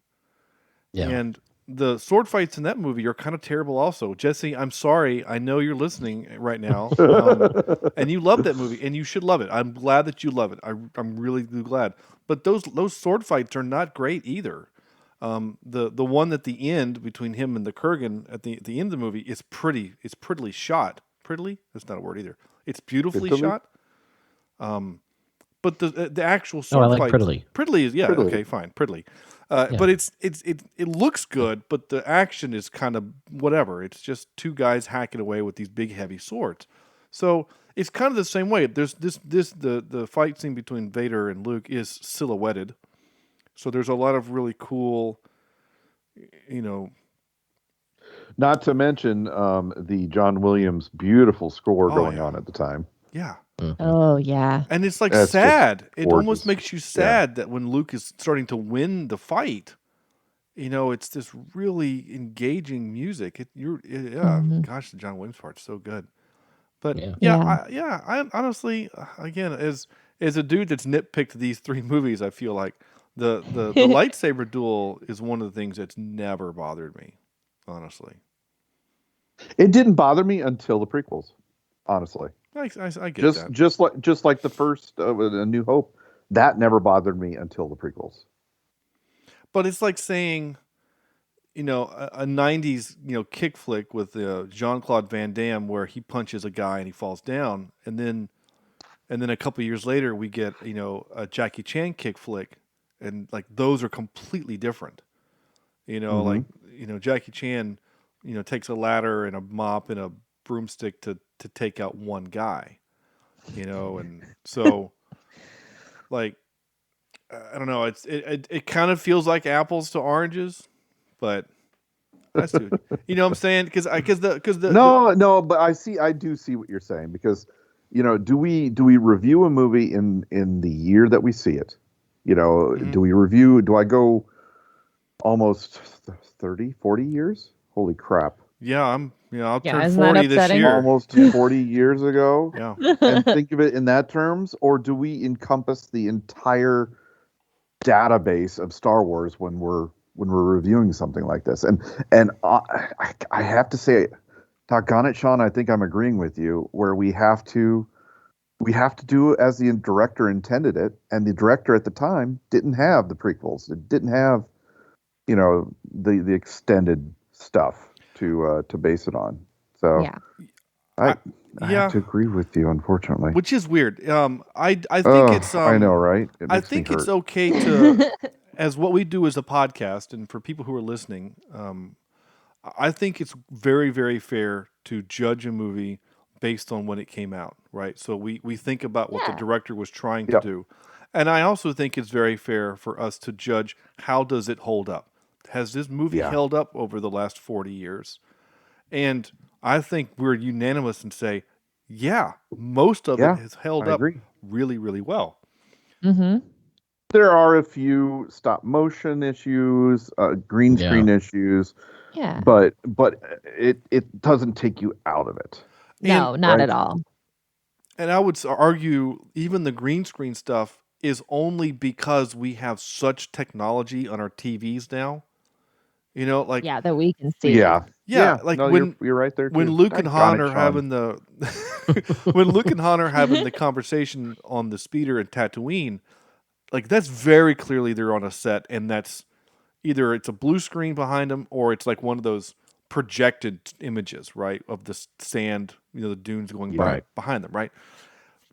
and the sword fights in that movie are kind of terrible also. Jesse, I'm sorry. I know you're listening right now. And you love that movie, and you should love it. I'm glad that you love it. I'm really glad. But those sword fights are not great either. The one at the end between him and the Kurgan at the end of the movie is pretty. It's prettily shot. Prettily? That's not a word either. It's beautifully shot. But the actual sword fight. prettily. Prettily is okay, fine. Prettily. But it looks good, but the action is kind of whatever. It's just two guys hacking away with these big heavy swords. So it's kind of the same way. There's the fight scene between Vader and Luke is silhouetted. So there's a lot of really cool, you know. Not to mention the John Williams beautiful score going on at the time. Yeah. Oh, yeah. And it's like sad. It almost makes you sad that when Luke is starting to win the fight, you know, it's this really engaging music. Gosh, the John Williams part's so good. But I honestly, again, as a dude that's nitpicked these three movies, I feel like the lightsaber duel is one of the things that's never bothered me, honestly. It didn't bother me until the prequels, honestly. I get that. Just like the first A New Hope, that never bothered me until the prequels. But it's like saying, you know, a '90s kick flick with Jean-Claude Van Damme where he punches a guy and he falls down, and then a couple years later we get a Jackie Chan kick flick, and like those are completely different. You know, like Jackie Chan, takes a ladder and a mop and a broomstick to take out one guy, and so like I don't know, it kind of feels like apples to oranges, but that's what I'm saying, because but I do see what you're saying, because do we review a movie in the year that we see it? Do I go almost 30, 40 years? Holy crap. Yeah, I'll turn 40 this year. Almost 40 years ago. Yeah. And think of it in that terms, or do we encompass the entire database of Star Wars when we're reviewing something like this? And I have to say, doggone it, Shawn, I think I'm agreeing with you, where we have to do as the director intended it, and the director at the time didn't have the prequels. It didn't have, the extended stuff to base it on. So I have to agree with you, unfortunately. Which is weird. I think it's I know, right? I think it's okay to as what we do as a podcast, and for people who are listening, I think it's very, very fair to judge a movie based on when it came out, right? So we think about what the director was trying to do. And I also think it's very fair for us to judge, how does it hold up? Has this movie held up over the last 40 years? And I think we're unanimous and say, yeah, most of Yeah, it has held I up agree. really, really well. Mm-hmm. There are a few stop motion issues, green Yeah. screen issues, Yeah. but it doesn't take you out of it. No, not right? at all. And I would argue even the green screen stuff is only because we have such technology on our TVs now. You know, like Yeah, that we can see. Yeah. like no, when you're right there too. when Luke and Doggone Han it, are Sean. having the when Luke and Han are having the conversation on the speeder at Tatooine, like that's very clearly they're on a set, and that's either it's a blue screen behind them or it's like one of those projected images, right, of the sand, the dunes going by Right. behind them, right?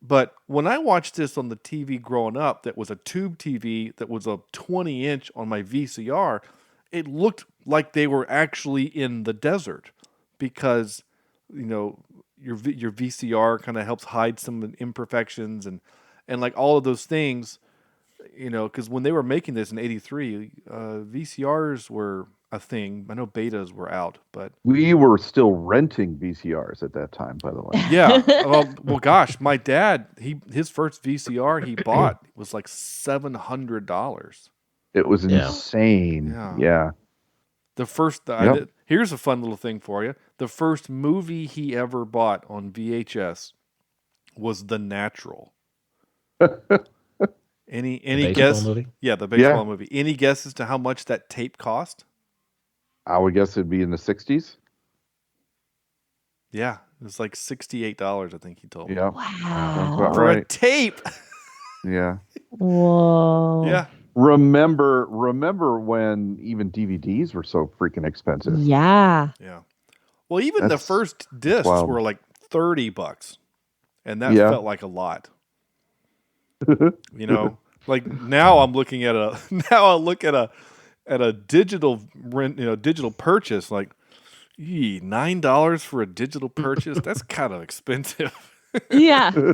But when I watched this on the TV growing up, that was a tube TV that was a 20-inch on my VCR, it looked like they were actually in the desert because, your VCR kind of helps hide some imperfections and like all of those things, because when they were making this in '83, VCRs were a thing. I know betas were out, but We were still renting VCRs at that time, by the way. yeah. Well, gosh, my dad, his first VCR he bought was like $700. It was Yeah. insane. Yeah. Yeah. The first, here's a fun little thing for you. The first movie he ever bought on VHS was The Natural. Any baseball guess? movie? Yeah, the baseball Yeah. movie. Any guess as to how much that tape cost? I would guess it'd be in the 60s. Yeah, it was like $68. I think he told me. Yeah. Wow. about For a right. tape. Yeah. Whoa. Yeah. Remember when even DVDs were so freaking expensive. Yeah. Yeah. Well, even the That's first discs wild. were like $30, and that Yeah. felt like a lot. Like now I'm looking at a digital rent, digital purchase. Like, $9 for a digital purchase. That's kind of expensive. Yeah.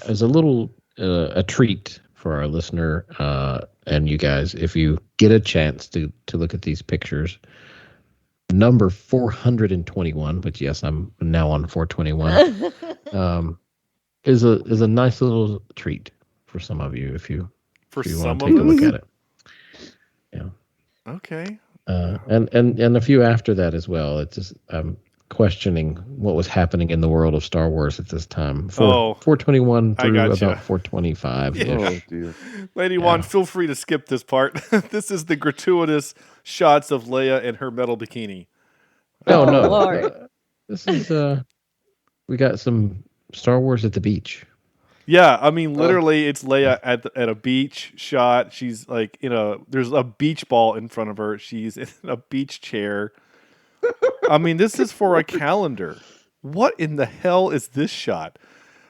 As a little a treat for our listener and you guys, if you get a chance to look at these pictures, number 421, which yes, I'm now on 421, is a nice little treat for some of you if you want some to take a of look us? at it. Yeah. Okay. And a few after that as well. It's just questioning what was happening in the world of Star Wars at this time. 421 I through gotcha. about 425. Oh dear. Lady Wan, feel free to skip this part. This is the gratuitous shots of Leia in her metal bikini. No, Oh, no. Lord. This is we got some Star Wars at the beach. Yeah, I mean, literally, it's Leia at a beach shot. She's like, there's a beach ball in front of her. She's in a beach chair. I mean, this is for a calendar. What in the hell is this shot?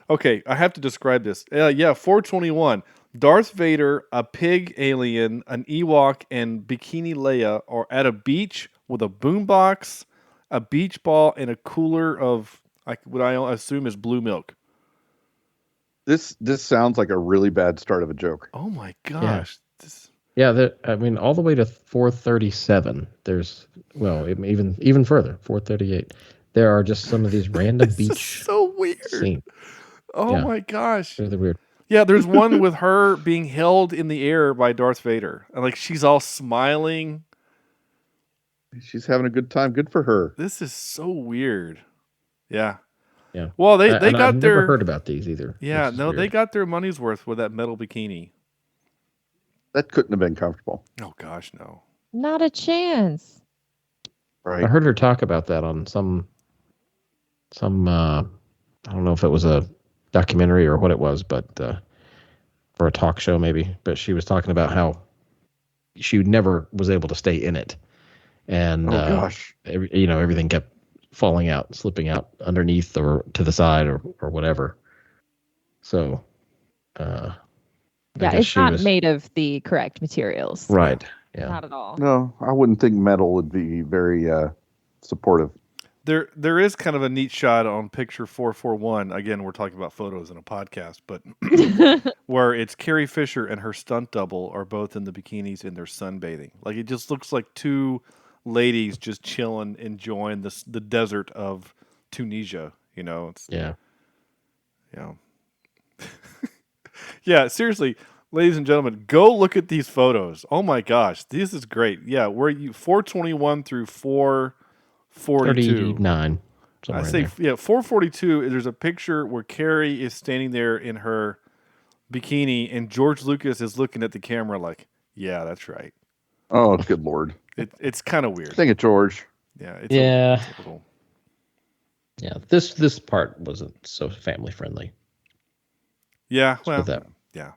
Okay, I have to describe this. 421. Darth Vader, a pig alien, an Ewok, and Bikini Leia are at a beach with a boombox, a beach ball, and a cooler of what I assume is blue milk. This sounds like a really bad start of a joke. Oh my gosh. Yeah, I mean, all the way to 437. There's even further, 438. There are just some of these random This beach is so weird. scenes. Oh Yeah. my gosh. Really weird. Yeah, there's one with her being held in the air by Darth Vader. And like she's all smiling. She's having a good time. Good for her. This is so weird. Yeah. Yeah. Well, they And got I've their never heard about these either. Yeah, which is no, they weird. got their money's worth with that metal bikini. That couldn't have been comfortable. Oh gosh, no. Not a chance. Right. I heard her talk about that on some I don't know if it was a documentary or what it was, but for a talk show maybe. But she was talking about how she never was able to stay in it, and gosh. everything kept falling out, slipping out underneath or to the side or whatever. So, I Yeah, guess it's she not was made of the correct materials. right. Yeah. Not at all. No, I wouldn't think metal would be very supportive. There is kind of a neat shot on picture 441. Again, we're talking about photos in a podcast, but where it's Carrie Fisher and her stunt double are both in the bikinis and they're sunbathing. Like, it just looks like two ladies just chilling, enjoying the desert of Tunisia. You know, Yeah. Yeah, seriously, ladies and gentlemen, go look at these photos. Oh my gosh, this is great. Yeah, where you 421 through 442. 39. I somewhere in say, there. yeah, 442. There's a picture where Carrie is standing there in her bikini, and George Lucas is looking at the camera like, "Yeah, that's right." Oh, good lord! It's kind of weird. Dang it, George. Yeah, it's Yeah. a little. Yeah. This part wasn't so family friendly. Yeah, well, that. yeah.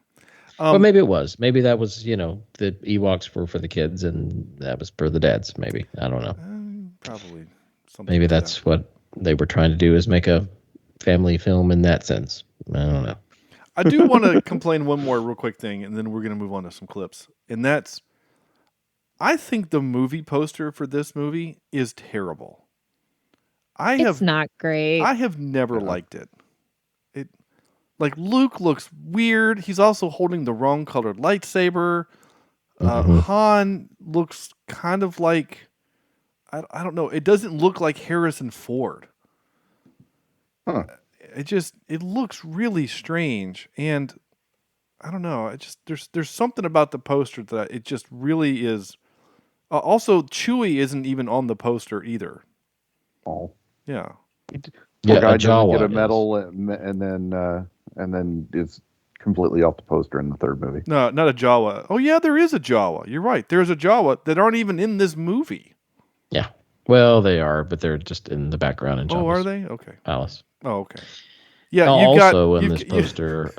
But maybe it was. Maybe that was, the Ewoks were for the kids, and that was for the dads. Maybe, I don't know. Probably something. Maybe like that's that. what they were trying to do, is make a family film in that sense. I don't know. I do want to complain one more real quick thing, and then we're going to move on to some clips. And that's, I think the movie poster for this movie is terrible. It's not great. I have never liked it. Like, Luke looks weird. He's also holding the wrong colored lightsaber. Han looks kind of like, I don't know. It doesn't look like Harrison Ford. Huh. It looks really strange, and I don't know. There's something about the poster that it just really is. Also, Chewie isn't even on the poster either. Oh. Yeah. Poor guy a Jawa doesn't get a is. medal, and then is completely off the poster in the third movie. No, not a Jawa. Oh yeah, there is a Jawa. You're right. There's a Jawa that aren't even in this movie. Yeah. Well, they are, but they're just in the background in Oh, are Jabba's they? Okay. palace. Oh, okay. Yeah. Also in this poster,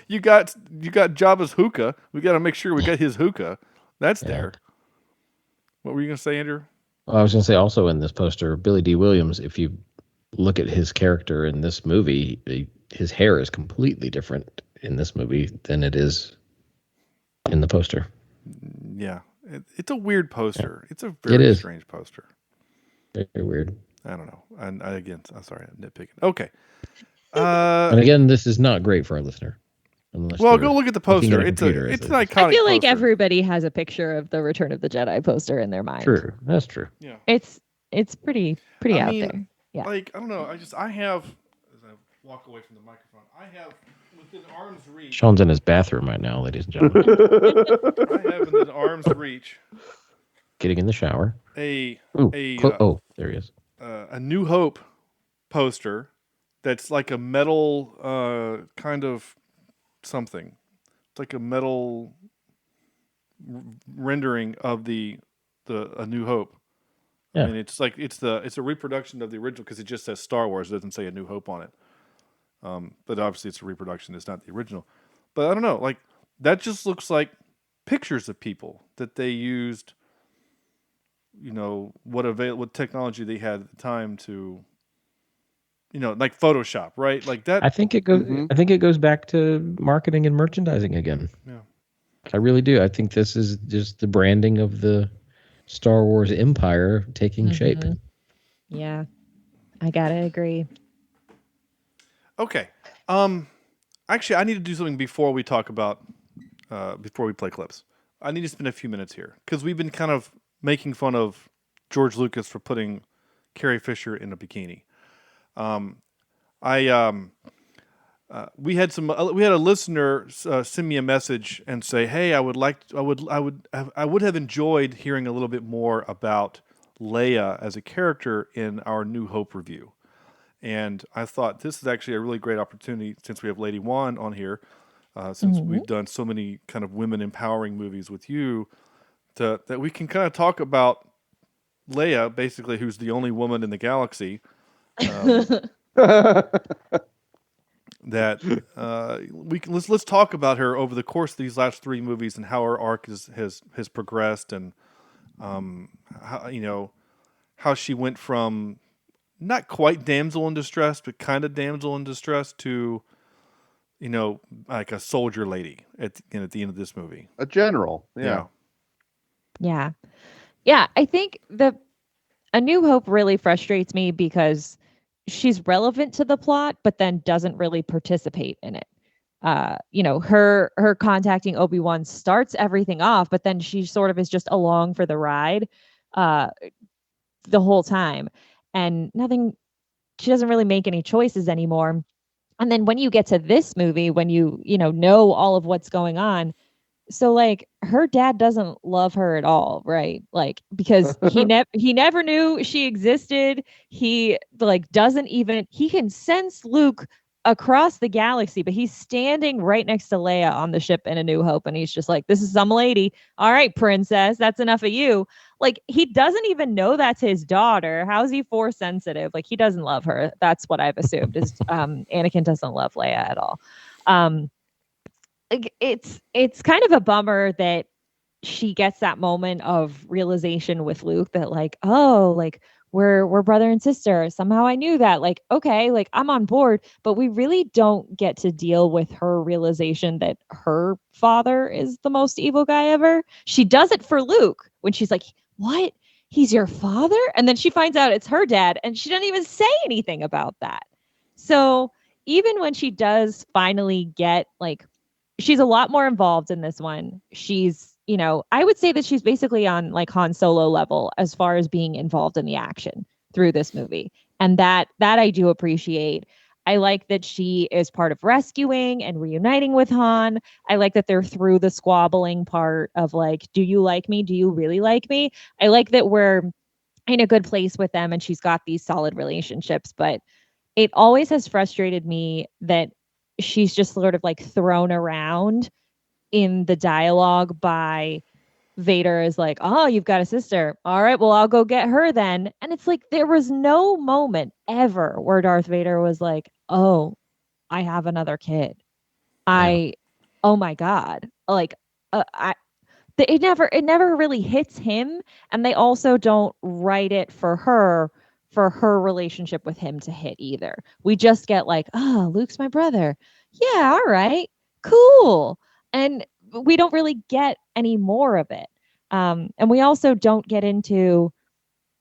you got Jabba's hookah. We got to make sure we got his hookah. That's there. What were you gonna say, Andrew? I was going to say also in this poster, Billy D. Williams, if you look at his character in this movie, his hair is completely different in this movie than it is in the poster. Yeah. It's a weird poster. Yeah. It's a very strange poster. Very weird. I don't know. I'm sorry, I'm nitpicking. Okay. And again, this is not great for our listener. Well, go look at the poster. It's an iconic I feel like poster. everybody has a picture of the Return of the Jedi poster in their mind. True. That's true. Yeah. It's pretty out there. Yeah. Like, I don't know. I have, as I walk away from the microphone, I have within arm's reach. Sean's in his bathroom right now, ladies and gentlemen. I have within arm's reach. Getting in the shower. There he is. A New Hope poster that's like a metal kind of something. It's like a metal rendering of the A New Hope. Yeah. And it's like it's a reproduction of the original because it just says Star Wars. It doesn't say A New Hope on it. But obviously it's a reproduction. It's not the original. But I don't know. Like, that just looks like pictures of people that they used. You know what technology they had at the time to. You know, like Photoshop, right? Like that. I think it goes. I think it goes back to marketing and merchandising again. Yeah. I really do. I think this is just the branding of the Star Wars empire taking shape. Yeah, I gotta agree. Okay. Actually, I need to do something before we talk about before we play clips. I need to spend a few minutes here because we've been kind of making fun of George Lucas for putting Carrie Fisher in a bikini. We had a listener send me a message and say, "Hey, I would have enjoyed hearing a little bit more about Leia as a character in our New Hope review." And I thought this is actually a really great opportunity since we have Lady Wan on here, since we've done so many kind of women empowering movies with you, that we can kind of talk about Leia, basically, who's the only woman in the galaxy. Let's talk about her over the course of these last three movies and how her arc has progressed, and how she went from not quite damsel in distress, but kind of damsel in distress to, like a soldier lady at the end of this movie. A general. Yeah. Yeah. I think A New Hope really frustrates me because she's relevant to the plot, but then doesn't really participate in it. Her contacting Obi-Wan starts everything off, but then she sort of is just along for the ride uh, the whole time, and nothing. She doesn't really make any choices anymore. And then when you get to this movie, when you know all of what's going on, so like her dad doesn't love her at all, right? Like because he never knew she existed. He like doesn't even he can sense Luke across the galaxy, but he's standing right next to Leia on the ship in A New Hope, and he's just like, "This is some lady. All right, princess, that's enough of you." Like he doesn't even know that's his daughter. How is he force sensitive? Like he doesn't love her. That's what I've assumed is Anakin doesn't love Leia at all. Um, like it's kind of a bummer that she gets that moment of realization with Luke that like, oh, like we're brother and sister. Somehow I knew that. Like, okay, like I'm on board, but we really don't get to deal with her realization that her father is the most evil guy ever. She does it for Luke when she's like, "What? He's your father?" And then she finds out it's her dad and she doesn't even say anything about that. So, even when she does finally get like she's a lot more involved in this one. I would say that she's basically on like Han Solo level as far as being involved in the action through this movie. And that I do appreciate. I like that she is part of rescuing and reuniting with Han. I like that they're through the squabbling part of like, do you like me? Do you really like me? I like that we're in a good place with them and she's got these solid relationships, but it always has frustrated me that she's just sort of like thrown around in the dialogue by Vader is like, "Oh, you've got a sister. All right, well, I'll go get her then." And it's like there was no moment ever where Darth Vader was like, "Oh, I have another kid. Yeah. Oh my God." Like, I it never really hits him, and they also don't write it for her relationship with him to hit either. We just get like, "Oh, Luke's my brother. Yeah, all right. Cool." And we don't really get any more of it. And we also don't get into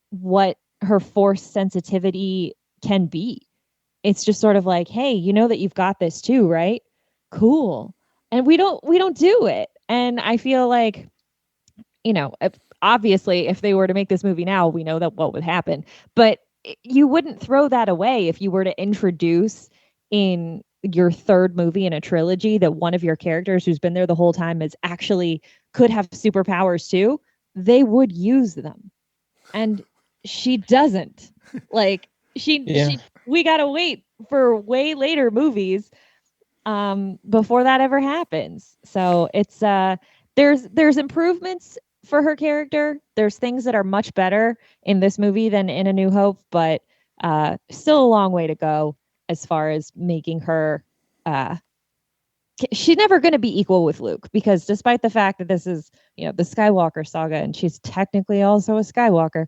what her force sensitivity can be. It's just sort of like, "Hey, you know that you've got this too, right? Cool." And we don't do it. And I feel like obviously, if they were to make this movie now, we know that what would happen. But you wouldn't throw that away if you were to introduce in your third movie in a trilogy that one of your characters who's been there the whole time is actually could have superpowers too. They would use them, and she doesn't. Like Yeah. we gotta wait for way later movies before that ever happens. So it's there's improvements for her character. There's things that are much better in this movie than in A New Hope, but still a long way to go as far as making her she's never going to be equal with Luke, because despite the fact that this is, the Skywalker saga and she's technically also a Skywalker,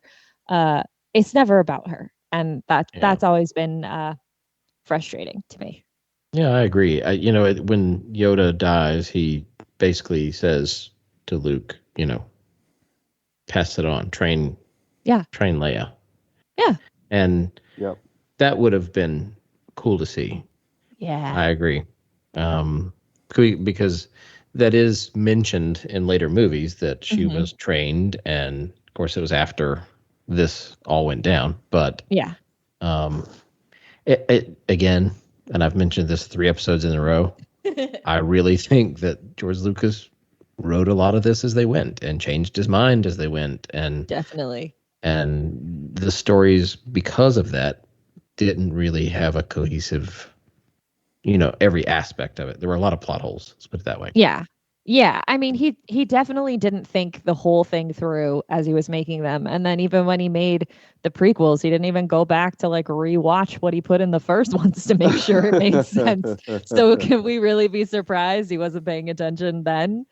it's never about her. And that's always been frustrating to me. Yeah, I agree. When Yoda dies, he basically says to Luke, pass it on, train Leia. Yeah. And Yep. that would have been cool to see. Yeah. I agree. Because that is mentioned in later movies that she was trained, and of course it was after this all went down. But Yeah. Again, and I've mentioned this 3 episodes in a row, I really think that George Lucas wrote a lot of this as they went and changed his mind as they went, and Definitely. and the stories, because of that, didn't really have a cohesive, every aspect of it. There were a lot of plot holes, let's put it that way. Yeah. Yeah. I mean, he definitely didn't think the whole thing through as he was making them. And then even when he made the prequels, he didn't even go back to like rewatch what he put in the first ones to make sure it made sense. So can we really be surprised he wasn't paying attention then?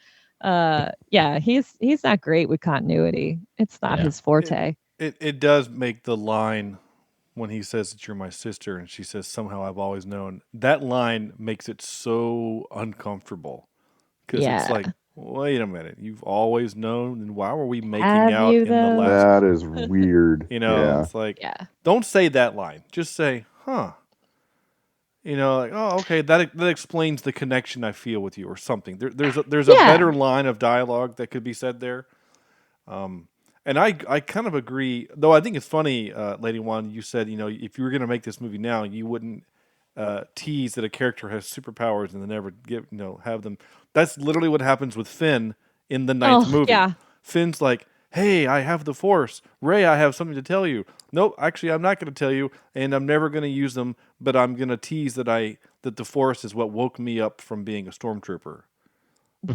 Yeah, he's not great with continuity. It's not his forte. It does make the line when he says that you're my sister and she says somehow I've always known. That line makes it so uncomfortable because it's Yeah. like, wait a minute, you've always known, and why were we making Have out you, in the though? last? That is weird. You know, Yeah. it's like, Yeah. don't say that line. Just say, huh. You know, like, oh, okay, that explains the connection I feel with you, or something. There's a Yeah. better line of dialogue that could be said there. And I kind of agree, though. I think it's funny, Lady Wan. You said, you know, if you were going to make this movie now, you wouldn't tease that a character has superpowers and then never have them. That's literally what happens with Finn in the ninth movie. Yeah. Finn's like, hey, I have the Force. Rey, I have something to tell you. Nope, actually, I'm not going to tell you, and I'm never going to use them, but I'm going to tease that the Force is what woke me up from being a stormtrooper.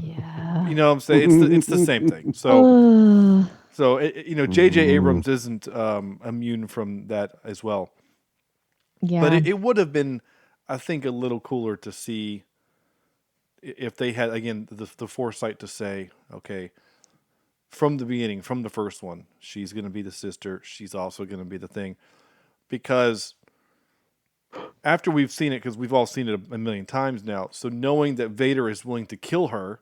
Yeah. You know what I'm saying? It's the same thing. So, J.J. Abrams isn't immune from that as well. Yeah. But it would have been, I think, a little cooler to see if they had, again, the foresight to say, okay, from the beginning, from the first one, she's going to be the sister. She's also going to be the thing. Because after we've seen it, because we've all seen it a million times now, so knowing that Vader is willing to kill her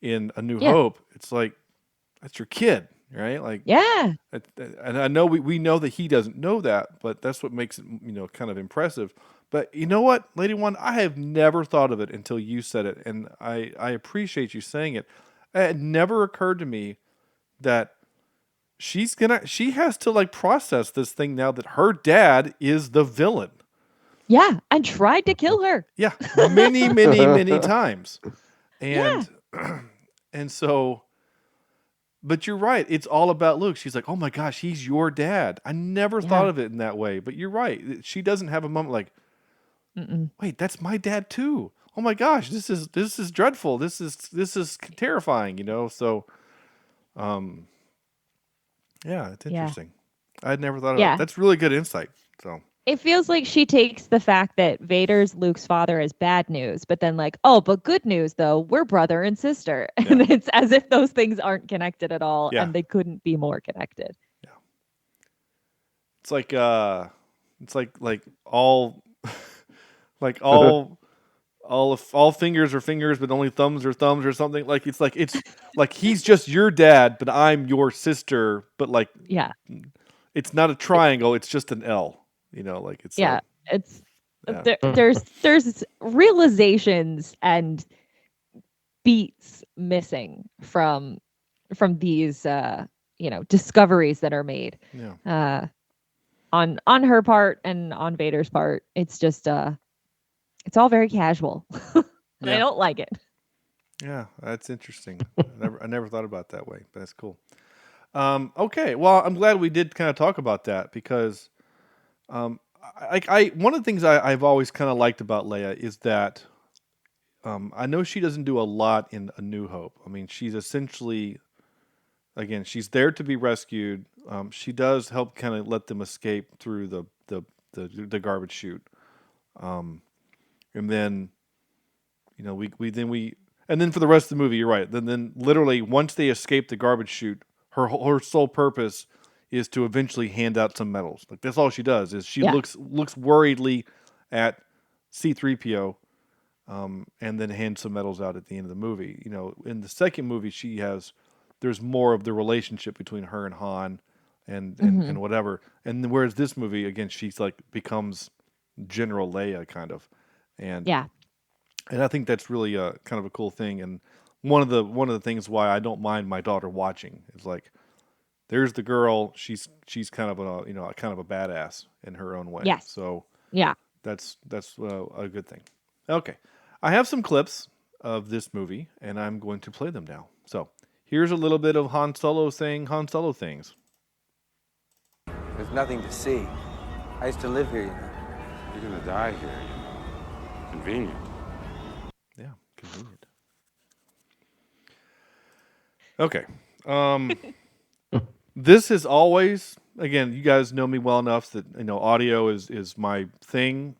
in A New Hope, it's like, that's your kid, right? Like, Yeah. and I know we know that he doesn't know that, but that's what makes it, kind of impressive. But you know what, Lady Wan, I have never thought of it until you said it, and I appreciate you saying it. It never occurred to me that she has to like process this thing now that her dad is the villain. Yeah. And tried to kill her. Yeah, many, many, many times, and and so. But you're right. It's all about Luke. She's like, oh my gosh, he's your dad. I never thought of it in that way. But you're right. She doesn't have a moment like, wait, that's my dad too. Oh my gosh, this is dreadful. This is terrifying. So, yeah, it's interesting. I'd never thought of that. That's really good insight. So. It feels like she takes the fact that Vader's Luke's father as bad news, but then like, oh, but good news though, we're brother and sister. Yeah. And it's as if those things aren't connected at all, and they couldn't be more connected. Yeah. It's like all like all fingers are fingers, but only thumbs are thumbs or something. Like it's like he's just your dad, but I'm your sister, but like it's not a triangle, it's just an L. It's there's realizations and beats missing from these discoveries that are made on her part and on Vader's part. It's just it's all very casual. And I don't like it. Yeah, that's interesting. I never thought about it that way, but that's cool. Okay, well, I'm glad we did kind of talk about that because one of the things I've always kind of liked about Leia is that I know she doesn't do a lot in A New Hope. I mean, she's essentially, again, she's there to be rescued. She does help kind of let them escape through the garbage chute, and then and then for the rest of the movie, you're right. Then literally once they escape the garbage chute, her sole purpose is to eventually hand out some medals. Like that's all she does. Is she looks worriedly at C-3PO, and then hands some medals out at the end of the movie. In the second movie, there's more of the relationship between her and Han, and whatever. And whereas this movie, again, she's like becomes General Leia kind of, and I think that's really kind of a cool thing. And one of the things why I don't mind my daughter watching is like. There's the girl. She's kind of a badass in her own way. Yes. So that's a good thing. Okay, I have some clips of this movie, and I'm going to play them now. So here's a little bit of Han Solo saying Han Solo things. There's nothing to see. I used to live here. You're gonna die here. Convenient. Yeah, convenient. Okay. This is always, again, you guys know me well enough that audio is my thing.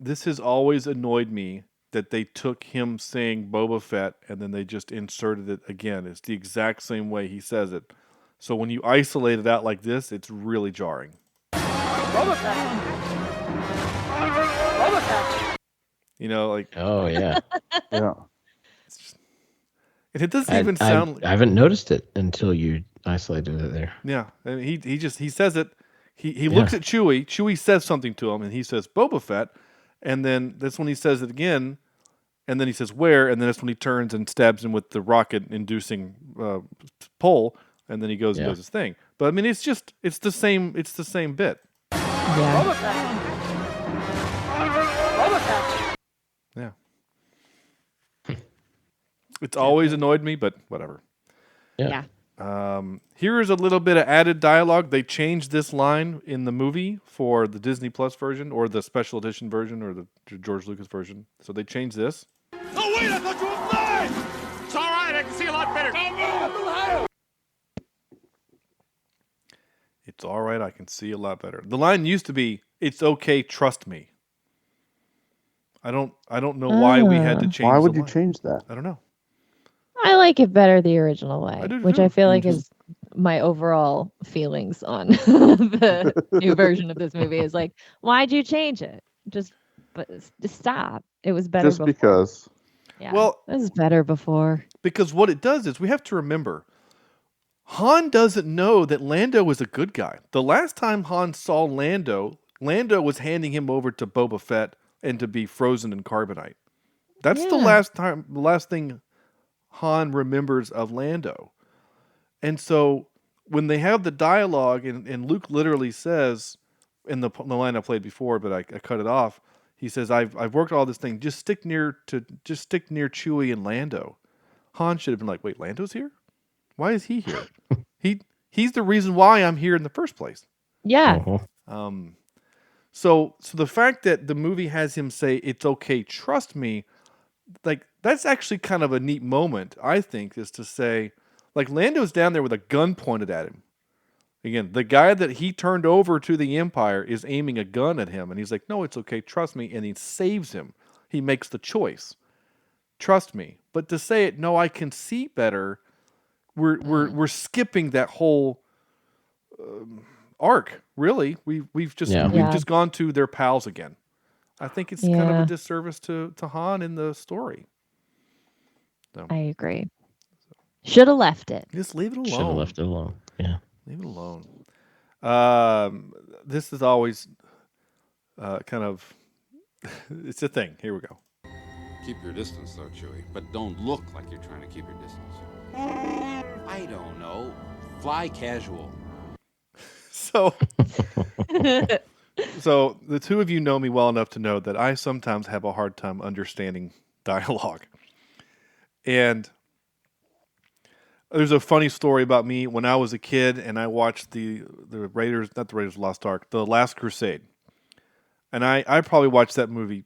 This has always annoyed me that they took him saying Boba Fett and then they just inserted it again. It's the exact same way he says it. So when you isolate it out like this, it's really jarring. Boba Fett. Boba Fett. Like oh yeah, yeah. And it doesn't even sound. I haven't noticed it until you isolated it there. Yeah, and he says it. He looks at Chewie. Chewie says something to him, and he says Boba Fett, and then that's when he says it again, and then he says where, and then that's when he turns and stabs him with the rocket-inducing pole, and then he goes and does his thing. But I mean, it's the same bit. Yeah. Yeah. It's always annoyed me, but whatever. Yeah. Here is a little bit of added dialogue. They changed this line in the movie for the Disney Plus version or the special edition version or the George Lucas version. So they changed this. Oh, wait, I thought you were flying! It's all right, I can see a lot better. It's all right, I can see a lot better. The line used to be, "It's okay, trust me." I don't know why we had to change. Why would the you line. change that? I don't know. I like it better the original way, I do which too. I feel like is my overall feelings on the new version of this movie. Is like, why'd you change it? Just stop. It was better Just before. because. Yeah, Well, it was better before. Because what it does is we have to remember, Han doesn't know that Lando is a good guy. The last time Han saw Lando was handing him over to Boba Fett and to be frozen in carbonite. That's the last thing Han remembers of Lando. And so when they have the dialogue and Luke literally says in the line I played before, but I cut it off. He says, I've worked all this thing. Just stick near Chewie and Lando. Han should have been like, wait, Lando's here? Why is he here? He's the reason why I'm here in the first place. Yeah. So the fact that the movie has him say, "It's okay, trust me," like that's actually kind of a neat moment, I think, is to say, like Lando's down there with a gun pointed at him. Again, the guy that he turned over to the Empire is aiming a gun at him, and he's like, "No, it's okay, trust me," and he saves him. He makes the choice. Trust me. But to say it, no, I can see better. We're skipping that whole arc. Really, we've just gone to their pals again. I think it's kind of a disservice to Han in the story. So. I agree. Should have left it. Just leave it alone. Should have left it alone. Yeah. Leave it alone. This is always kind of it's a thing. Here we go. Keep your distance, though, Chewie. But don't look like you're trying to keep your distance. I don't know. Fly casual. So the two of you know me well enough to know that I sometimes have a hard time understanding dialogue. And there's a funny story about me when I was a kid and I watched the Raiders, not the Raiders of the Lost Ark, The Last Crusade. And I probably watched that movie,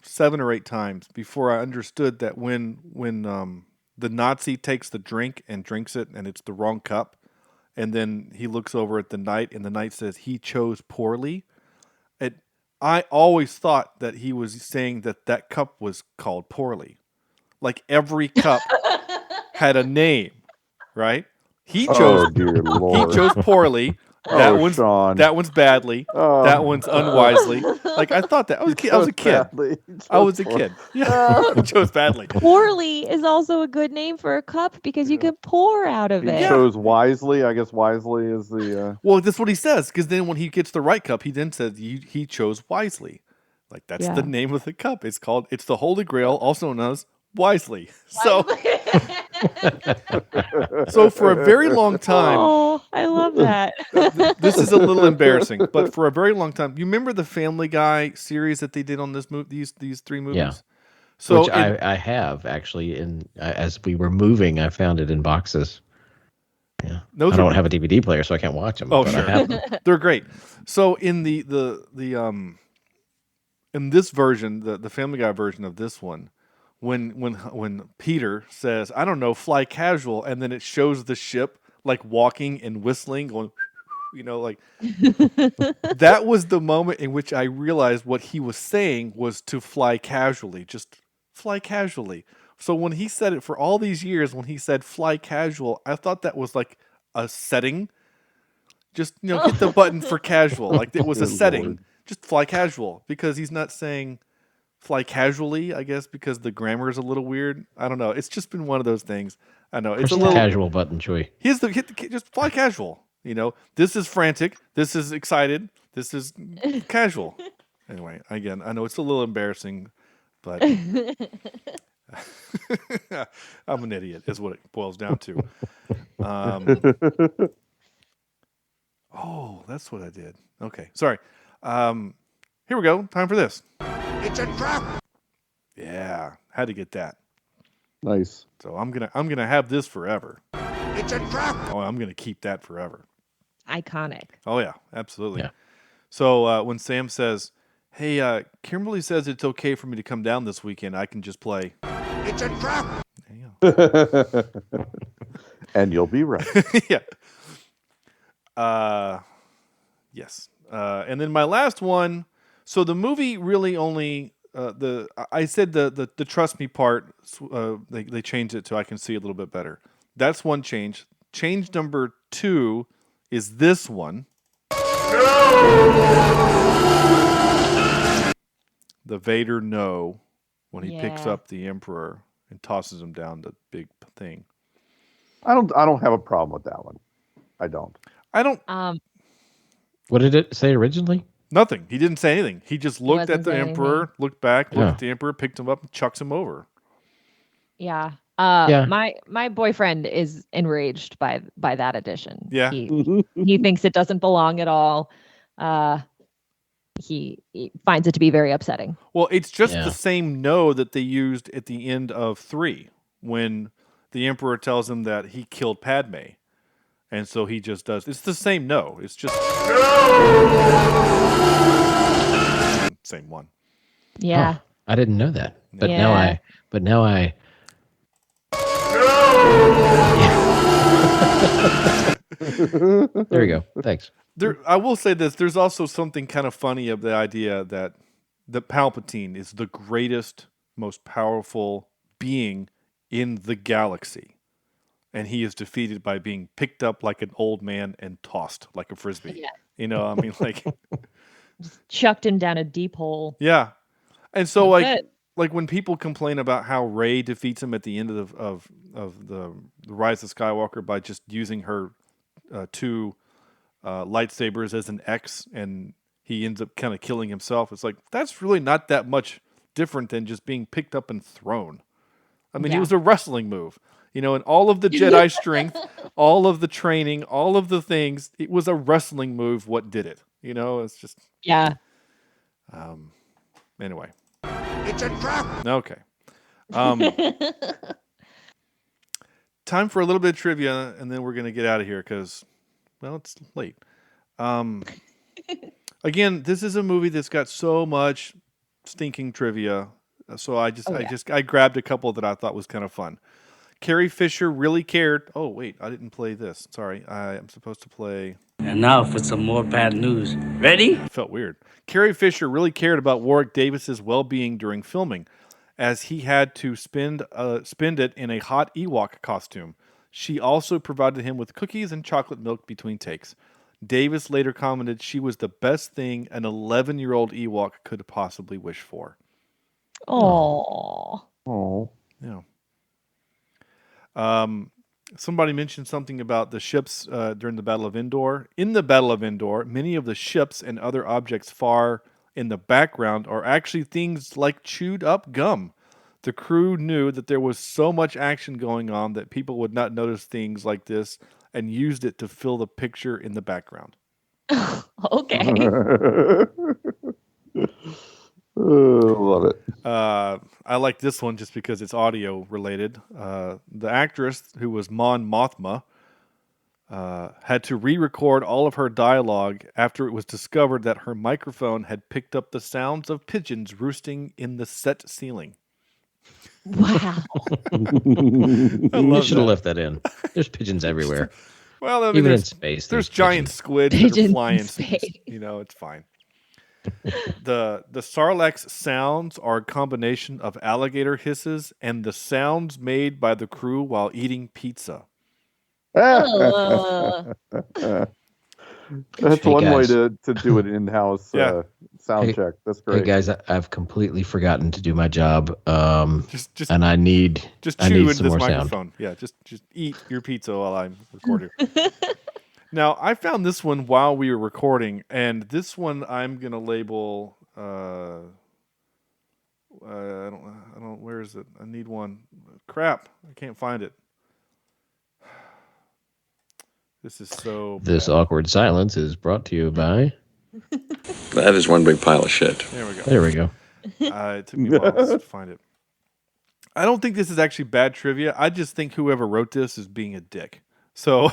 7 or 8 times before I understood that when the Nazi takes the drink and drinks it and it's the wrong cup, and then he looks over at the knight and the knight says he chose poorly. I always thought that he was saying that cup was called poorly. Like every cup had a name, right? He chose poorly. Shawn. That one's badly. That one's unwisely. Like I thought that I was a kid. I was a kid. Yeah, he chose badly. Poorly is also a good name for a cup because you can pour out of it. He chose wisely. I guess wisely is the. Well, that's what he says. Because then when he gets the right cup, he then says he chose wisely. Like that's the name of the cup. It's the Holy Grail, also known as wisely. So. So for a very long time, I love that. This is a little embarrassing, but for a very long time, you remember the Family Guy series that they did on this these 3 movies? Yeah. So which I have actually, as we were moving, I found it in boxes. Yeah, I don't have a DVD player, so I can't watch them. Oh, but sure, I have them. They're great. So in the in this version, the Family Guy version of this one. When Peter says, I don't know, fly casual, and then it shows the ship like walking and whistling, going, like that was the moment in which I realized what he was saying was to fly casually, just fly casually. So when he said it for all these years, when he said fly casual, I thought that was like a setting. Just, hit the button for casual. Like it was a setting. Just fly casual, because he's not saying fly casually, I guess, because the grammar is a little weird. I don't know. It's just been one of those things. I know it's Push a the little casual button, Chewie. hit the just fly casual. This is frantic. This is excited. This is casual. Anyway, again, I know it's a little embarrassing, but I'm an idiot, is what it boils down to. Oh, that's what I did. Okay, sorry. Here we go. Time for this. It's a trap! Yeah, had to get that. Nice. So I'm gonna have this forever. It's a trap! Oh, I'm gonna keep that forever. Iconic. Oh yeah, absolutely. Yeah. So when Sam says, "Hey, Kimberly says it's okay for me to come down this weekend," I can just play. It's a trap! There you go. And you'll be right. Yeah. Yes. And then my last one. So the movie really only I said the trust me part. They changed it to I can see a little bit better. That's one change. Change number 2 is this one. The Vader no when he picks up the Emperor and tosses him down the big thing. I don't have a problem with that one. I don't. What did it say originally? Nothing. He didn't say anything. He just looked at wasn't the saying Emperor, anything. looked back, looked Yeah. at the Emperor, picked him up, and chucks him over. Yeah. Yeah. My boyfriend is enraged by that addition. Yeah. He thinks it doesn't belong at all. He finds it to be very upsetting. Well, it's just Yeah. the same no that they used at the end of 3 when the Emperor tells him that he killed Padme. And so he just does. It's the same no. It's just same one. Yeah. Huh. I didn't know that. But Yeah. now I There you go. Thanks. I will say this. There's also something kind of funny of the idea that Palpatine is the greatest, most powerful being in the galaxy. And he is defeated by being picked up like an old man and tossed like a frisbee. Yeah. I mean, like, Chucked him down a deep hole. yeah. And so, That's it. like when people complain about how Rey defeats him at the end of the Rise of Skywalker by just using her 2 lightsabers as an X, and he ends up kind of killing himself. It's like that's really not that much different than just being picked up and thrown. I mean, it Yeah. was a wrestling move, and all of the Jedi strength, all of the training, all of the things. It was a wrestling move. What did it? It's just Yeah. anyway. It's a trap! Okay. Time for a little bit of trivia, and then we're going to get out of here because, well, it's late. Again, this is a movie that's got so much stinking trivia. So I grabbed a couple that I thought was kind of fun. Carrie Fisher really cared. Oh, wait, I didn't play this. Sorry, I'm supposed to play. And now for some more bad news. Ready? It felt weird. Carrie Fisher really cared about Warwick Davis's well-being during filming, as he had to spend it in a hot Ewok costume. She also provided him with cookies and chocolate milk between takes. Davis later commented she was the best thing an 11-year-old Ewok could possibly wish for. Oh. Oh. Yeah. Somebody mentioned something about the ships during the Battle of Endor. In the Battle of Endor, many of the ships and other objects far in the background are actually things like chewed up gum. The crew knew that there was so much action going on that people would not notice things like this and used it to fill the picture in the background. Okay. Love it. I like this one just because it's audio related. The actress who was Mon Mothma had to re-record all of her dialogue after it was discovered that her microphone had picked up the sounds of pigeons roosting in the set ceiling. Wow. You should have left that in. There's pigeons everywhere. Well, I mean, Even in there's space. There's giant pigeons. squid that Pigeons are in flying. space. It's fine. The Sarlacc sounds are a combination of alligator hisses and the sounds made by the crew while eating pizza. That's Hey, one way guys. to do an in-house sound Hey- check. That's Hey great. guys, I've completely forgotten to do my job. Just and I need Just I chew need into some this more microphone. sound. Yeah, just eat your pizza while I'm recording. Now, I found this one while we were recording, and this one I'm gonna label. I don't. Where is it? I need one. Crap! I can't find it. This is so. This bad. awkward silence is brought to you by. That is one big pile of shit. There we go. There we go. It took me a while to find it. I don't think this is actually bad trivia. I just think whoever wrote this is being a dick. So,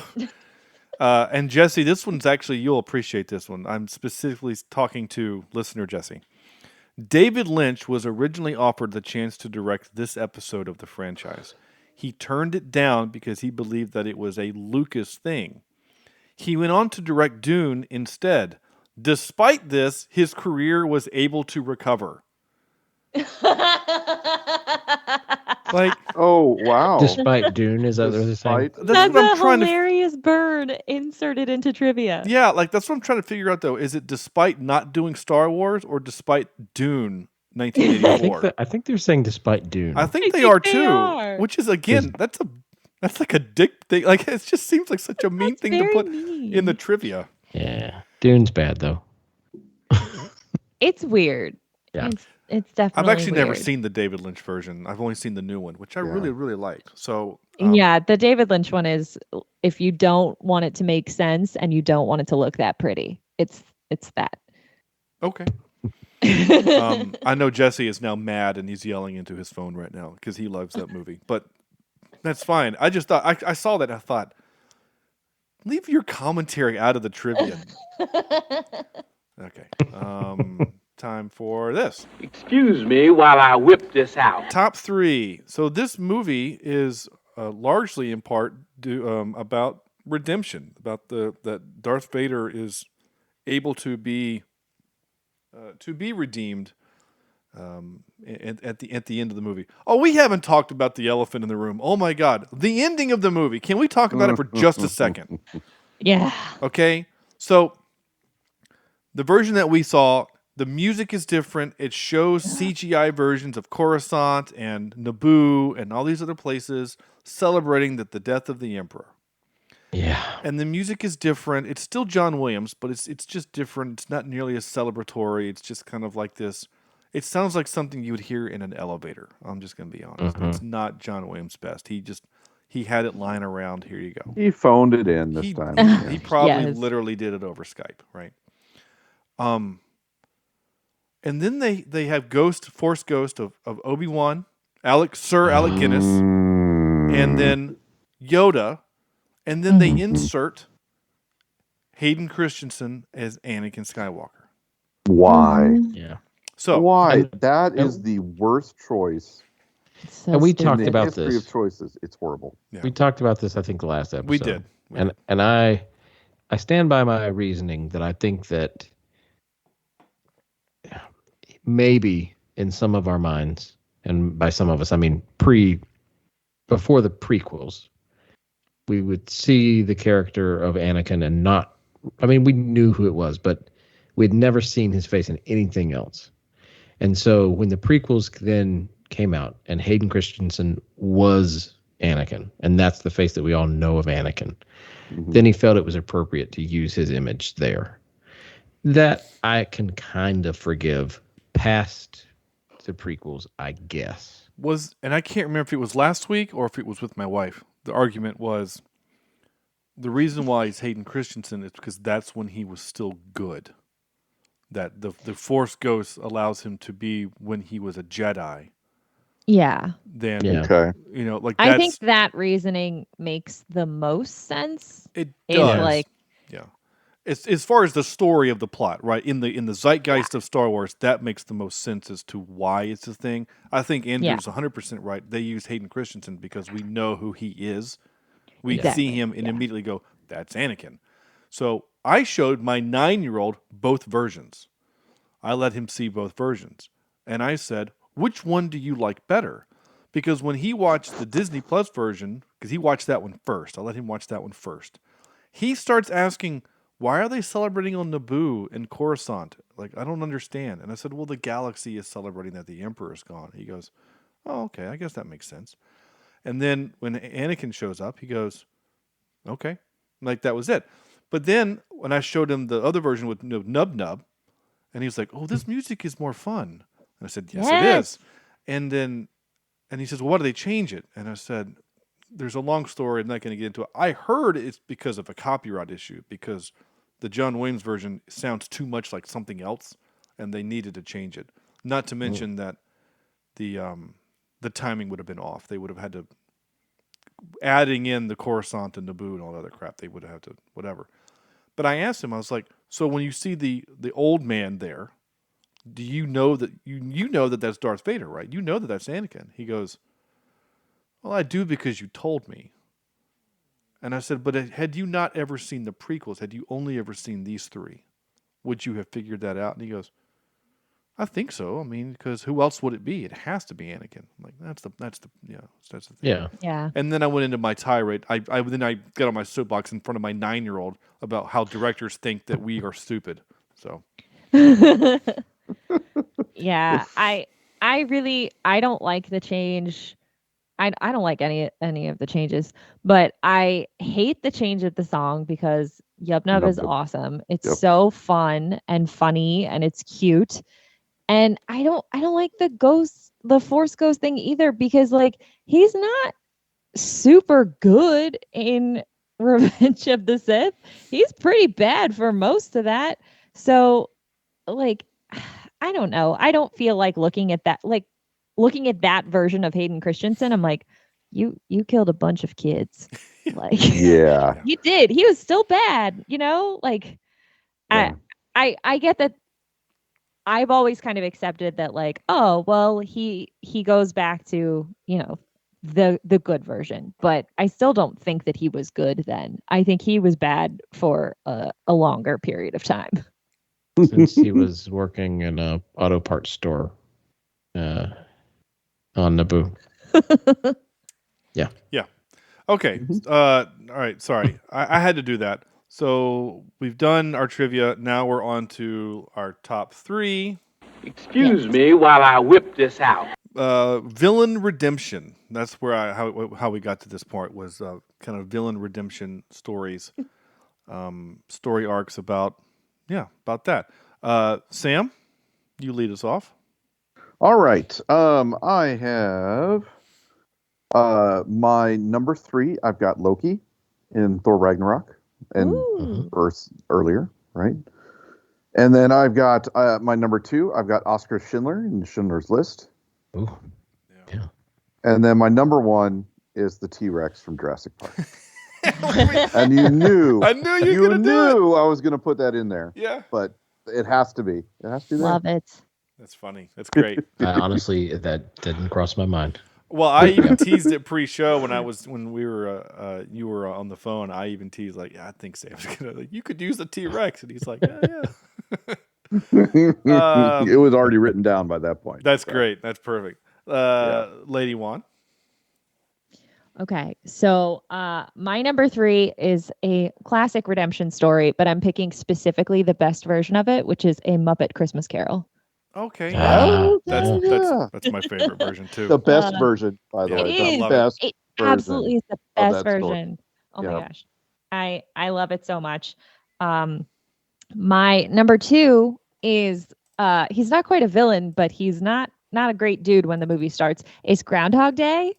and Jesse, this one's actually, you'll appreciate this one. I'm specifically talking to listener Jesse. David Lynch was originally offered the chance to direct this episode of the franchise. He turned it down because he believed that it was a Lucas thing. He went on to direct Dune instead. Despite this, his career was able to recover. Like, oh wow! Despite Dune, is that what they're saying? That's what I'm a trying to. hilarious burn inserted into trivia. Yeah, like that's what I'm trying to figure out though. Is it despite not doing Star Wars or despite Dune 1984? I think they're saying despite Dune. I think they are they too. are. Which is again, that's like a dick thing. Like it just seems like such a mean thing to very put mean. in the trivia. Yeah, Dune's bad though. It's weird. Yeah. It's definitely I've actually never weird. seen the David Lynch version. I've only seen the new one, which I really, really like. So Yeah, the David Lynch one is if you don't want it to make sense and you don't want it to look that pretty. It's that. Okay. I know Jesse is now mad and he's yelling into his phone right now because he loves that movie. But that's fine. I just thought I saw that and I thought, leave your commentary out of the trivia. Okay. Time for this. Excuse me while I whip this out. Top 3. So this movie is largely in part about redemption, about that Darth Vader is able to be redeemed at the end of the movie. Oh, we haven't talked about the elephant in the room. Oh my God, the ending of the movie. Can we talk about it for just a second? Yeah. Okay. So the version that we saw, the music is different. It shows CGI versions of Coruscant and Naboo and all these other places celebrating the death of the Emperor. Yeah. And the music is different. It's still John Williams, but it's just different. It's not nearly as celebratory. It's just kind of like this. It sounds like something you would hear in an elevator. I'm just going to be honest. Mhm. It's not John Williams' best. He had it lying around. Here you go. He phoned it in this time. He probably Yes. literally did it over Skype, right? And then they have Force Ghost of Obi-Wan, Sir Alec Guinness, and then Yoda, and then they insert Hayden Christensen as Anakin Skywalker. Why? Yeah. So why? That is the worst choice. So And we stupid. talked in the about history this. of choices. It's horrible. Yeah. We talked about this, I think, the last episode. We did. And I stand by my reasoning that I think that maybe in some of our minds, and by some of us, I mean before the prequels, we would see the character of Anakin and not, I mean, we knew who it was, but we'd never seen his face in anything else. And so when the prequels then came out and Hayden Christensen was Anakin, and that's the face that we all know of Anakin, then he felt it was appropriate to use his image there. That I can kind of forgive past the prequels, I guess. and I can't remember if it was last week or if it was with my wife. The argument was the reason why he's Hayden Christensen is because that's when he was still good. That the Force Ghost allows him to be when he was a Jedi. Yeah. Then Okay. like I that's, think that reasoning makes the most sense. it Is does. like Yeah. As far as the story of the plot, right? In the zeitgeist of Star Wars, that makes the most sense as to why it's a thing. I think Andrew's 100% right. They use Hayden Christensen because we know who he is. We Exactly, see him and immediately go, that's Anakin. So I showed my 9-year-old both versions. I let him see both versions. And I said, which one do you like better? Because when he watched the Disney Plus version, because he watched that one first, I let him watch that one first. He starts asking, why are they celebrating on Naboo and Coruscant? Like, I don't understand. And I said, well, the galaxy is celebrating that the Emperor's gone. He goes, oh, okay, I guess that makes sense. And then when Anakin shows up, he goes, okay. Like, that was it. But then when I showed him the other version with Nub Nub, and he was like, oh, this music is more fun. And I said, yes, it is. And he says, well, why do they change it? And I said, there's a long story. I'm not going to get into it. I heard it's because of a copyright issue, because the John Williams version sounds too much like something else, and they needed to change it. Not to mention that the timing would have been off. They would have had to, adding in the Coruscant and Naboo and all that other crap, they would have had to, whatever. But I asked him, I was like, so when you see the old man there, do you know that you know that that's Darth Vader, right? You know that that's Anakin. He goes, well, I do because you told me. And I said, but had you not ever seen the prequels, had you only ever seen these three, would you have figured that out? And he goes, I think so. I mean, because who else would it be? It has to be Anakin. I'm like, that's the thing. Yeah. And then I went into my tirade. I got on my soapbox in front of my 9-year-old about how directors think that we are stupid. So yeah, I don't like the change. I don't like any of the changes, but I hate the change of the song because Yub Nub is awesome. It's so fun and funny and it's cute. And I don't like the Force Ghost thing either, because like he's not super good in Revenge of the Sith. He's pretty bad for most of that. So like I don't know. I don't feel like looking at that version of Hayden Christensen, I'm like, you killed a bunch of kids. Like yeah. You did. He was still bad, like Yeah. I get that. I've always kind of accepted that, like, oh, well, he goes back to, the good version, but I still don't think that he was good then. I think he was bad for a longer period of time. Since he was working in a auto parts store on Naboo. Yeah. Yeah. Okay. All right. Sorry. I had to do that. So we've done our trivia. Now we're on to our top 3. Excuse me while I whip this out. Villain redemption. That's where how we got to this point was kind of villain redemption stories, story arcs about that. Sam, you lead us off. All right. I have my number 3. I've got Loki in Thor Ragnarok and Earth earlier, right? And then I've got my number 2. I've got Oscar Schindler in Schindler's List. Ooh. Yeah. And then my number 1 is the T-Rex from Jurassic Park. And you knew I knew I was going to put that in there. Yeah. But it has to be. It has to be there. Love it. That's funny. That's great. Honestly, that didn't cross my mind. Well, I even teased it pre-show when we were you were on the phone. I even teased like, I think Sam's gonna you could use the T-Rex, and he's like, yeah. It was already written down by that point. That's great. That's perfect. Lady Wan. Okay, so my number 3 is a classic redemption story, but I'm picking specifically the best version of it, which is A Muppet Christmas Carol. Okay, that's my favorite version too. The best version, by the Yeah. way. It The is. best It version absolutely is the of best that story. version. Oh my Yeah. gosh, I love it so much. My number 2 is he's not quite a villain, but he's not a great dude when the movie starts. It's Groundhog Day.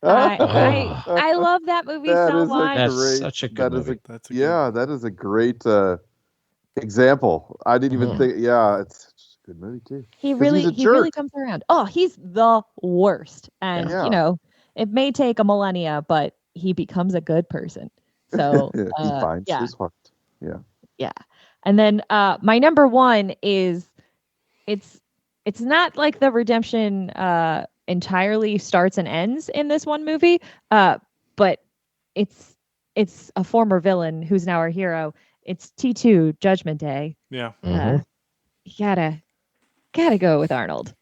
I love that movie so much. That's such a good movie. That is a great example. I didn't even think. Yeah, it's a good movie too. He really comes around. Oh, he's the worst, and it may take a millennia, but he becomes a good person. So he finds his heart. Yeah. And then my number 1 is it's not like the redemption entirely starts and ends in this one movie, but it's a former villain who's now our hero. It's T2 Judgment Day. Yeah. You gotta go with Arnold.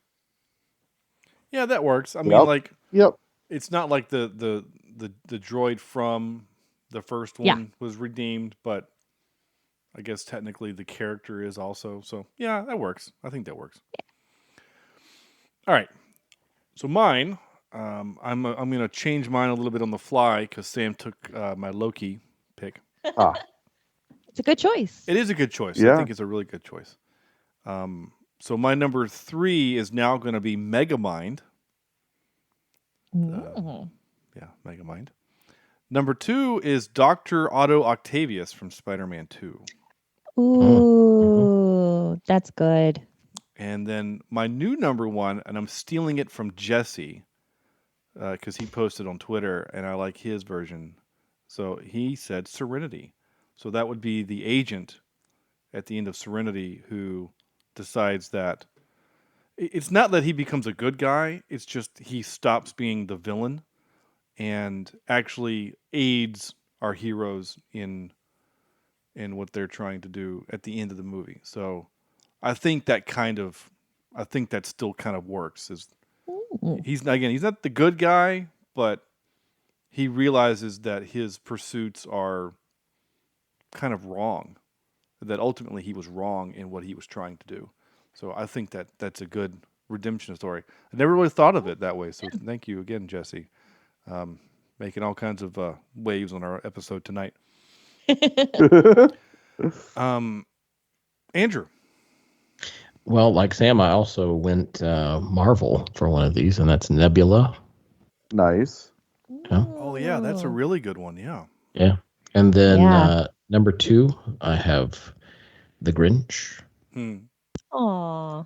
Yeah, that works. I mean, Yep. It's not like the droid from the first one was redeemed, but I guess technically the character is also. So yeah, that works. I think that works. Yeah. All right. So mine, I'm going to change mine a little bit on the fly because Sam took my Loki pick. It's a good choice. It is a good choice. Yeah. I think it's a really good choice. So my number 3 is now going to be Megamind. Yeah, Megamind. Number 2 is Dr. Otto Octavius from Spider-Man 2. Ooh, that's good. And then my new number 1, and I'm stealing it from Jesse because he posted on Twitter, and I like his version. So he said Serenity. So that would be the agent at the end of Serenity who decides that it's not that he becomes a good guy, it's just he stops being the villain and actually aids our heroes in what they're trying to do at the end of the movie. So I think that still kind of works. He's not the good guy, but he realizes that his pursuits are kind of wrong, that ultimately he was wrong in what he was trying to do. So I think that's a good redemption story. I never really thought of it that way. So thank you again, Jesse. Making all kinds of waves on our episode tonight. Andrew. Well, like Sam, I also went Marvel for one of these, and that's Nebula. Nice. Yeah. Oh, yeah, that's a really good one. Yeah. Yeah. And then number 2, I have The Grinch. Aww.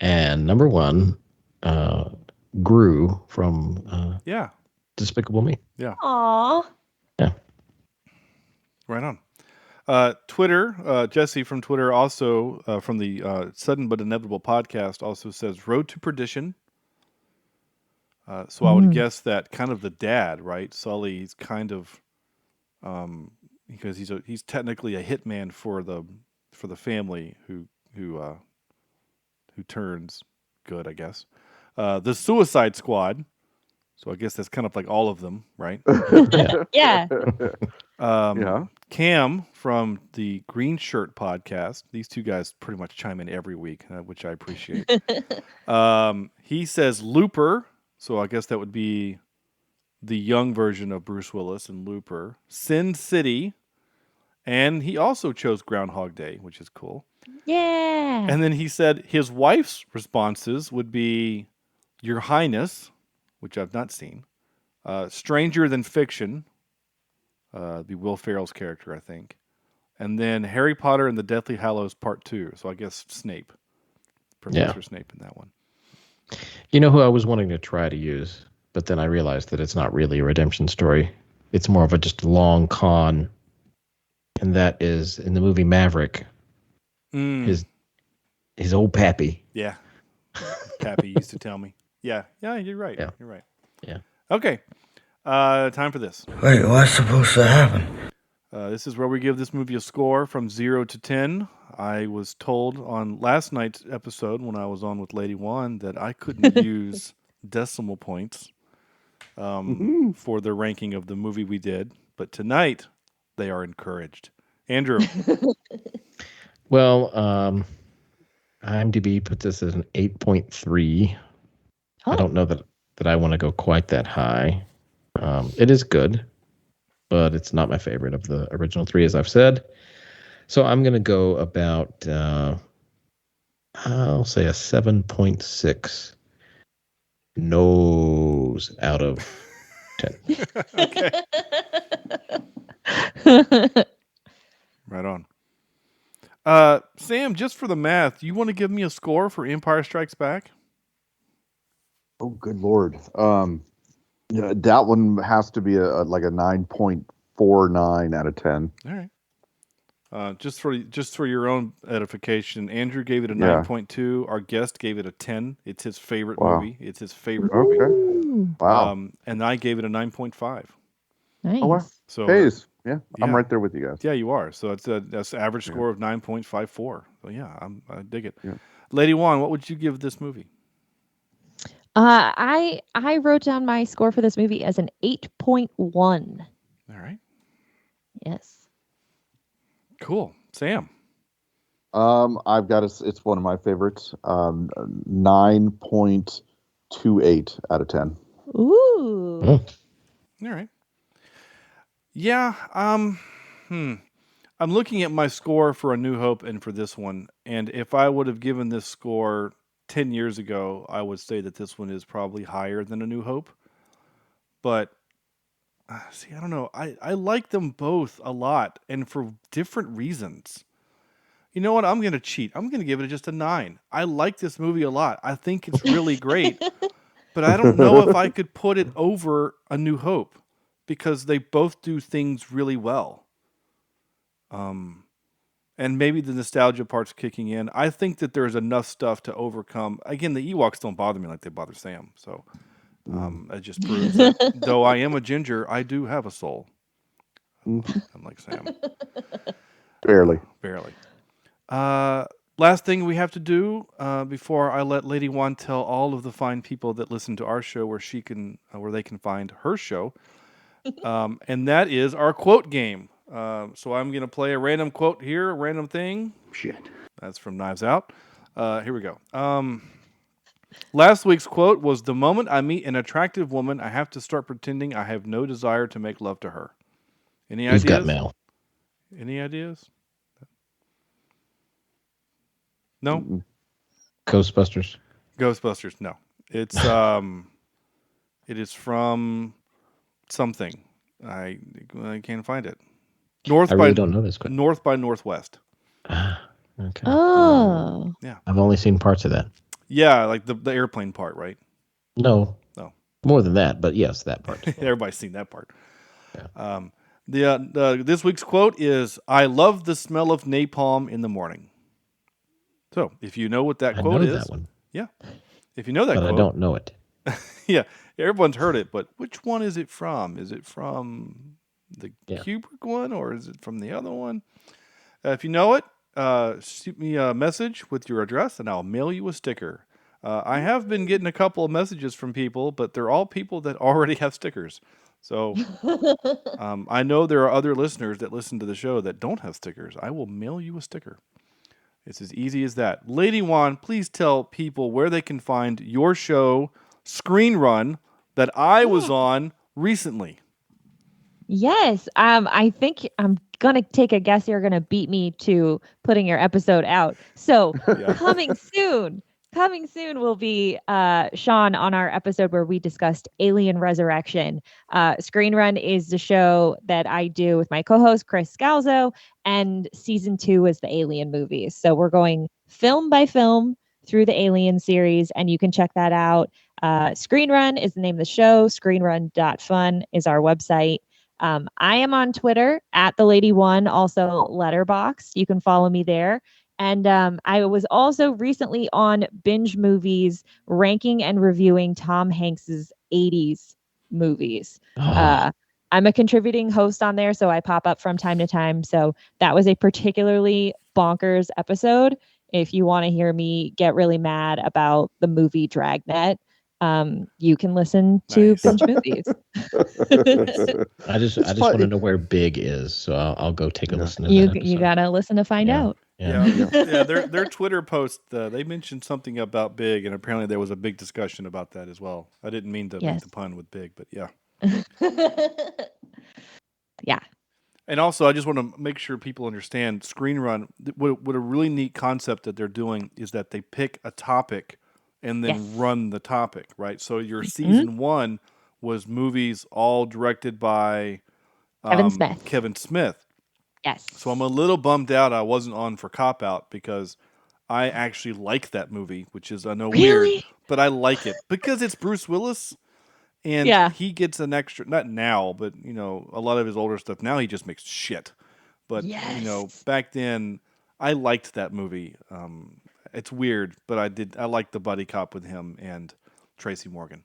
And number 1, Gru from Despicable Me. Yeah. Aww. Yeah. Right on. Twitter, Jesse from Twitter also, from the Sudden But Inevitable podcast, also says Road to Perdition. So I would guess that kind of the dad, right? Sully's kind of, because he's technically a hitman for the family who turns good, I guess. The Suicide Squad. So I guess that's kind of like all of them, right? Yeah. Cam from the Green Shirt podcast. These two guys pretty much chime in every week, which I appreciate. He says Looper. So I guess that would be the young version of Bruce Willis in Looper. Sin City. And he also chose Groundhog Day, which is cool. Yeah. And then he said his wife's responses would be Your Highness, which I've not seen. Stranger Than Fiction. Be Will Ferrell's character, I think. And then Harry Potter and the Deathly Hallows Part 2. So I guess Snape. Professor Snape in that one. You know who I was wanting to try to use, but then I realized that it's not really a redemption story. It's more of a just long con. And that is in the movie Maverick. His old pappy. Yeah. Pappy used to tell me. Yeah, you're right. Yeah. You're right. Yeah. Okay. Time for this. Wait, what's supposed to happen? This is where we give this movie a score from 0 to 10. I was told on last night's episode when I was on with Lady Wan that I couldn't use decimal points for the ranking of the movie we did. But tonight, they are encouraged. Andrew. Well, IMDb puts this as an 8.3. I don't know that I want to go quite that high. It is good, but it's not my favorite of the original 3, as I've said. So I'm going to go about, I'll say a 7.6 nose out of 10. Okay. Right on. Sam, just for the math, you want to give me a score for Empire Strikes Back? Oh, good Lord. Yeah, that one has to be like a 9.49 out of 10. All right. Just for your own edification, Andrew gave it a 9.2. Our guest gave it a 10. It's his favorite movie. It's his favorite movie. Wow. And I gave it a 9.5. Nice. Oh, wow. So yeah, I'm right there with you guys. Yeah, you are. So that's an average score of 9.54. So yeah, I dig it. Yeah. Lady Wan, what would you give this movie? I wrote down my score for this movie as an 8.1. All right. Yes. Cool. Sam. I've got it's one of my favorites. 9.28 out of 10. Ooh. All right. Yeah. I'm looking at my score for A New Hope and for this one, and if I would have given this score 10 years ago, I would say that this one is probably higher than A New Hope. But see, I don't know. I like them both a lot, and for different reasons. You know what? I'm going to cheat. I'm going to give it just a 9. I like this movie a lot. I think it's really great, but I don't know if I could put it over A New Hope because they both do things really well. And maybe the nostalgia part's kicking in. I think that there's enough stuff to overcome. Again, the Ewoks don't bother me like they bother Sam. So it just proves that though I am a ginger, I do have a soul. Unlike Sam. Barely. Barely. Last thing we have to do before I let Lady Wan tell all of the fine people that listen to our show where they can find her show, and that is our quote game. So I'm going to play a random quote here, a random thing. Shit. That's from Knives Out. Here we go. Last week's quote was, "The moment I meet an attractive woman, I have to start pretending I have no desire to make love to her." Any ideas? You've got mail. Any ideas? No? Mm-mm. Ghostbusters. Ghostbusters, no. It's it is from something. I can't find it. I really don't know this. North by Northwest. Okay. Oh. Yeah. I've only seen parts of that. Yeah, like the airplane part, right? No. No. More than that, but yes, that part. Everybody's seen that part. Yeah. This week's quote is, "I love the smell of napalm in the morning." So, if you know what that quote is, that one. Yeah. If you know that but quote, I don't know it. Yeah, everyone's heard it, but which one is it from? Is it from the Kubrick one, or is it from the other one? If you know it, shoot me a message with your address, and I'll mail you a sticker. I have been getting a couple of messages from people, but they're all people that already have stickers. So I know there are other listeners that listen to the show that don't have stickers. I will mail you a sticker. It's as easy as that. Lady Wan, please tell people where they can find your show, Screen Run, that I was on recently. Yes. I think I'm going to take a guess you're going to beat me to putting your episode out. So coming soon will be Shawn on our episode where we discussed Alien Resurrection. Screen Run is the show that I do with my co-host Chris Scalzo, and season 2 is the Alien movies. So we're going film by film through the Alien series, and you can check that out. Screen Run is the name of the show. Screenrun.fun is our website. I am on Twitter at the Lady Wan, also Letterboxd. You can follow me there. And I was also recently on Binge Movies, ranking and reviewing Tom Hanks's 80s movies. I'm a contributing host on there, so I pop up from time to time. So that was a particularly bonkers episode. If you want to hear me get really mad about the movie Dragnet, you can listen to Binge Movies. I just want to know where Big is, so I'll go take a listen to that episode. You gotta listen to find out. Yeah. Their Twitter post, they mentioned something about Big, and apparently there was a big discussion about that as well. I didn't mean to make the pun with Big, but yeah. Yeah. And also, I just want to make sure people understand Screen Run. What a really neat concept that they're doing is that they pick a topic and then run the topic, right? So your season 1 was movies all directed by Kevin Smith. Yes. So I'm a little bummed out I wasn't on for Cop Out because I actually like that movie, which is, I know, weird, but I like it because it's Bruce Willis. And he gets an extra, not now, but, a lot of his older stuff, now he just makes shit. But, back then, I liked that movie. It's weird, but I liked the buddy cop with him and Tracy Morgan.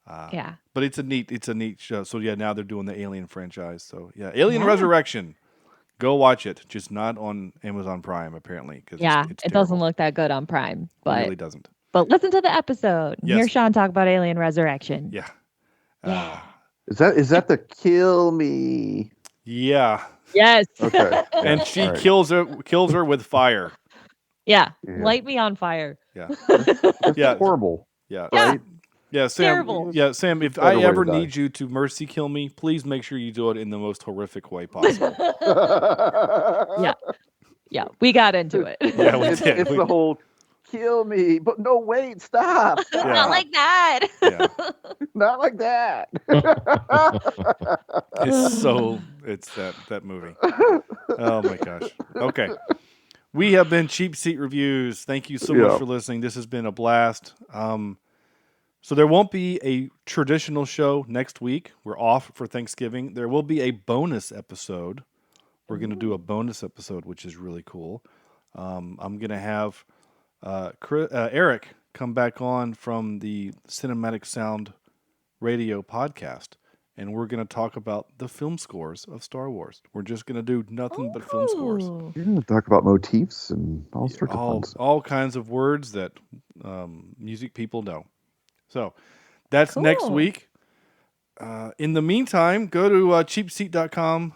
But it's a neat show. So, now they're doing the Alien franchise. So, Alien Resurrection. Go watch it. Just not on Amazon Prime, apparently. Cause it's it doesn't look that good on Prime. But it really doesn't. But listen to the episode. Yes. Hear Shawn talk about Alien Resurrection. Yeah. Is that the kill me? Yeah. Yes. Okay. And she kills her with fire. Yeah. Light me on fire. Yeah. It's horrible. Yeah. Right? Yeah, Sam. Terrible. Yeah, Sam. If Better I way to ever die. need you to mercy kill me, please make sure you do it in the most horrific way possible. Yeah. We got into it. Yeah, we did. It's the whole kill me, but no, wait, stop. Not like that. Yeah. Not like that. It's that movie. Oh my gosh. Okay. We have been Cheap Seat Reviews. Thank you so much for listening. This has been a blast. So there won't be a traditional show next week. We're off for Thanksgiving. There will be a bonus episode. We're going to do a bonus episode, which is really cool. I'm going to have Eric come back on from the Cinematic Sound Radio podcast, and we're going to talk about the film scores of Star Wars. We're just going to do nothing but film scores. Yeah, talk about motifs and all sorts of fun stuff. All kinds of words that music people know. So that's next week. In the meantime, go to cheapseat.com.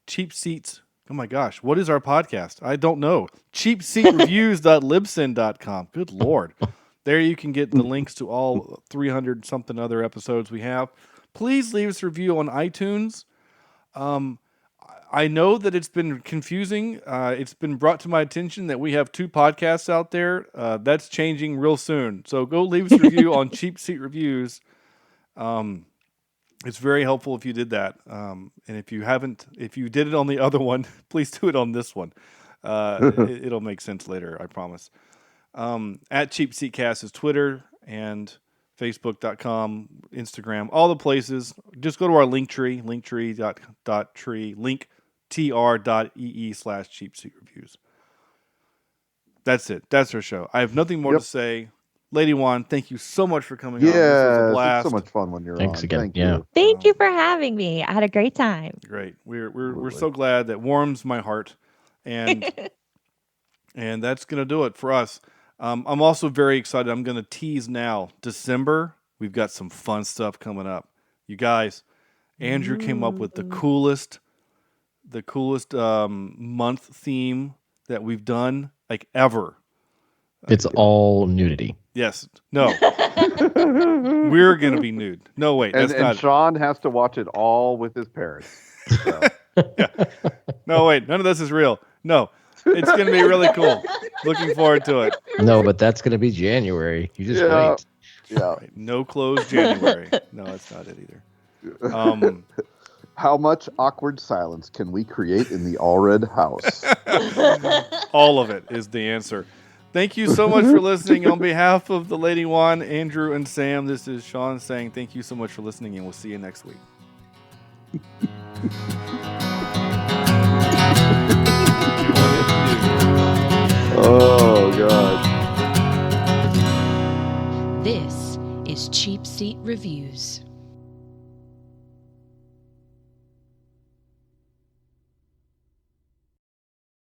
Cheap Seats. Oh my gosh, what is our podcast? I don't know. Cheapseatreviews.libsyn.com. Good Lord. There you can get the links to all 300 something other episodes we have. Please leave us a review on iTunes. I know that it's been confusing. It's been brought to my attention that we have 2 podcasts out there. That's changing real soon. So go leave us a review on Cheap Seat Reviews. It's very helpful if you did that. And if you did it on the other one, please do it on this one. It'll make sense later, I promise. At Cheap Seat Cast is Twitter and Facebook.com, Instagram, all the places. Just go to our Linktree, linktr.ee/cheapseatreviews. That's it. That's our show. I have nothing more to say. Lady Wan, thank you so much for coming on. This was a blast. It's so much fun when you're Thanks on. again. Thank Yeah. you. Thank you for having me. I had a great time. Great. We're so glad. That warms my heart. And and that's going to do it for us. I'm also very excited. I'm going to tease now. December, we've got some fun stuff coming up. You guys, Andrew came up with the coolest month theme that we've done like ever. It's all nudity. Yes. No. We're going to be nude. No, wait. That's and not. Shawn has to watch it all with his parents. So. Yeah. No, wait. None of this is real. No. It's going to be really cool. Looking forward to it. No, but that's going to be January. You just wait. Yeah. Right. No clothes January. No, that's not it either. How much awkward silence can we create in the Allred house? All of it is the answer. Thank you so much for listening. On behalf of the Lady Wan, Andrew, and Sam, this is Shawn saying thank you so much for listening, and we'll see you next week. Oh, God. This is Cheap Seat Reviews.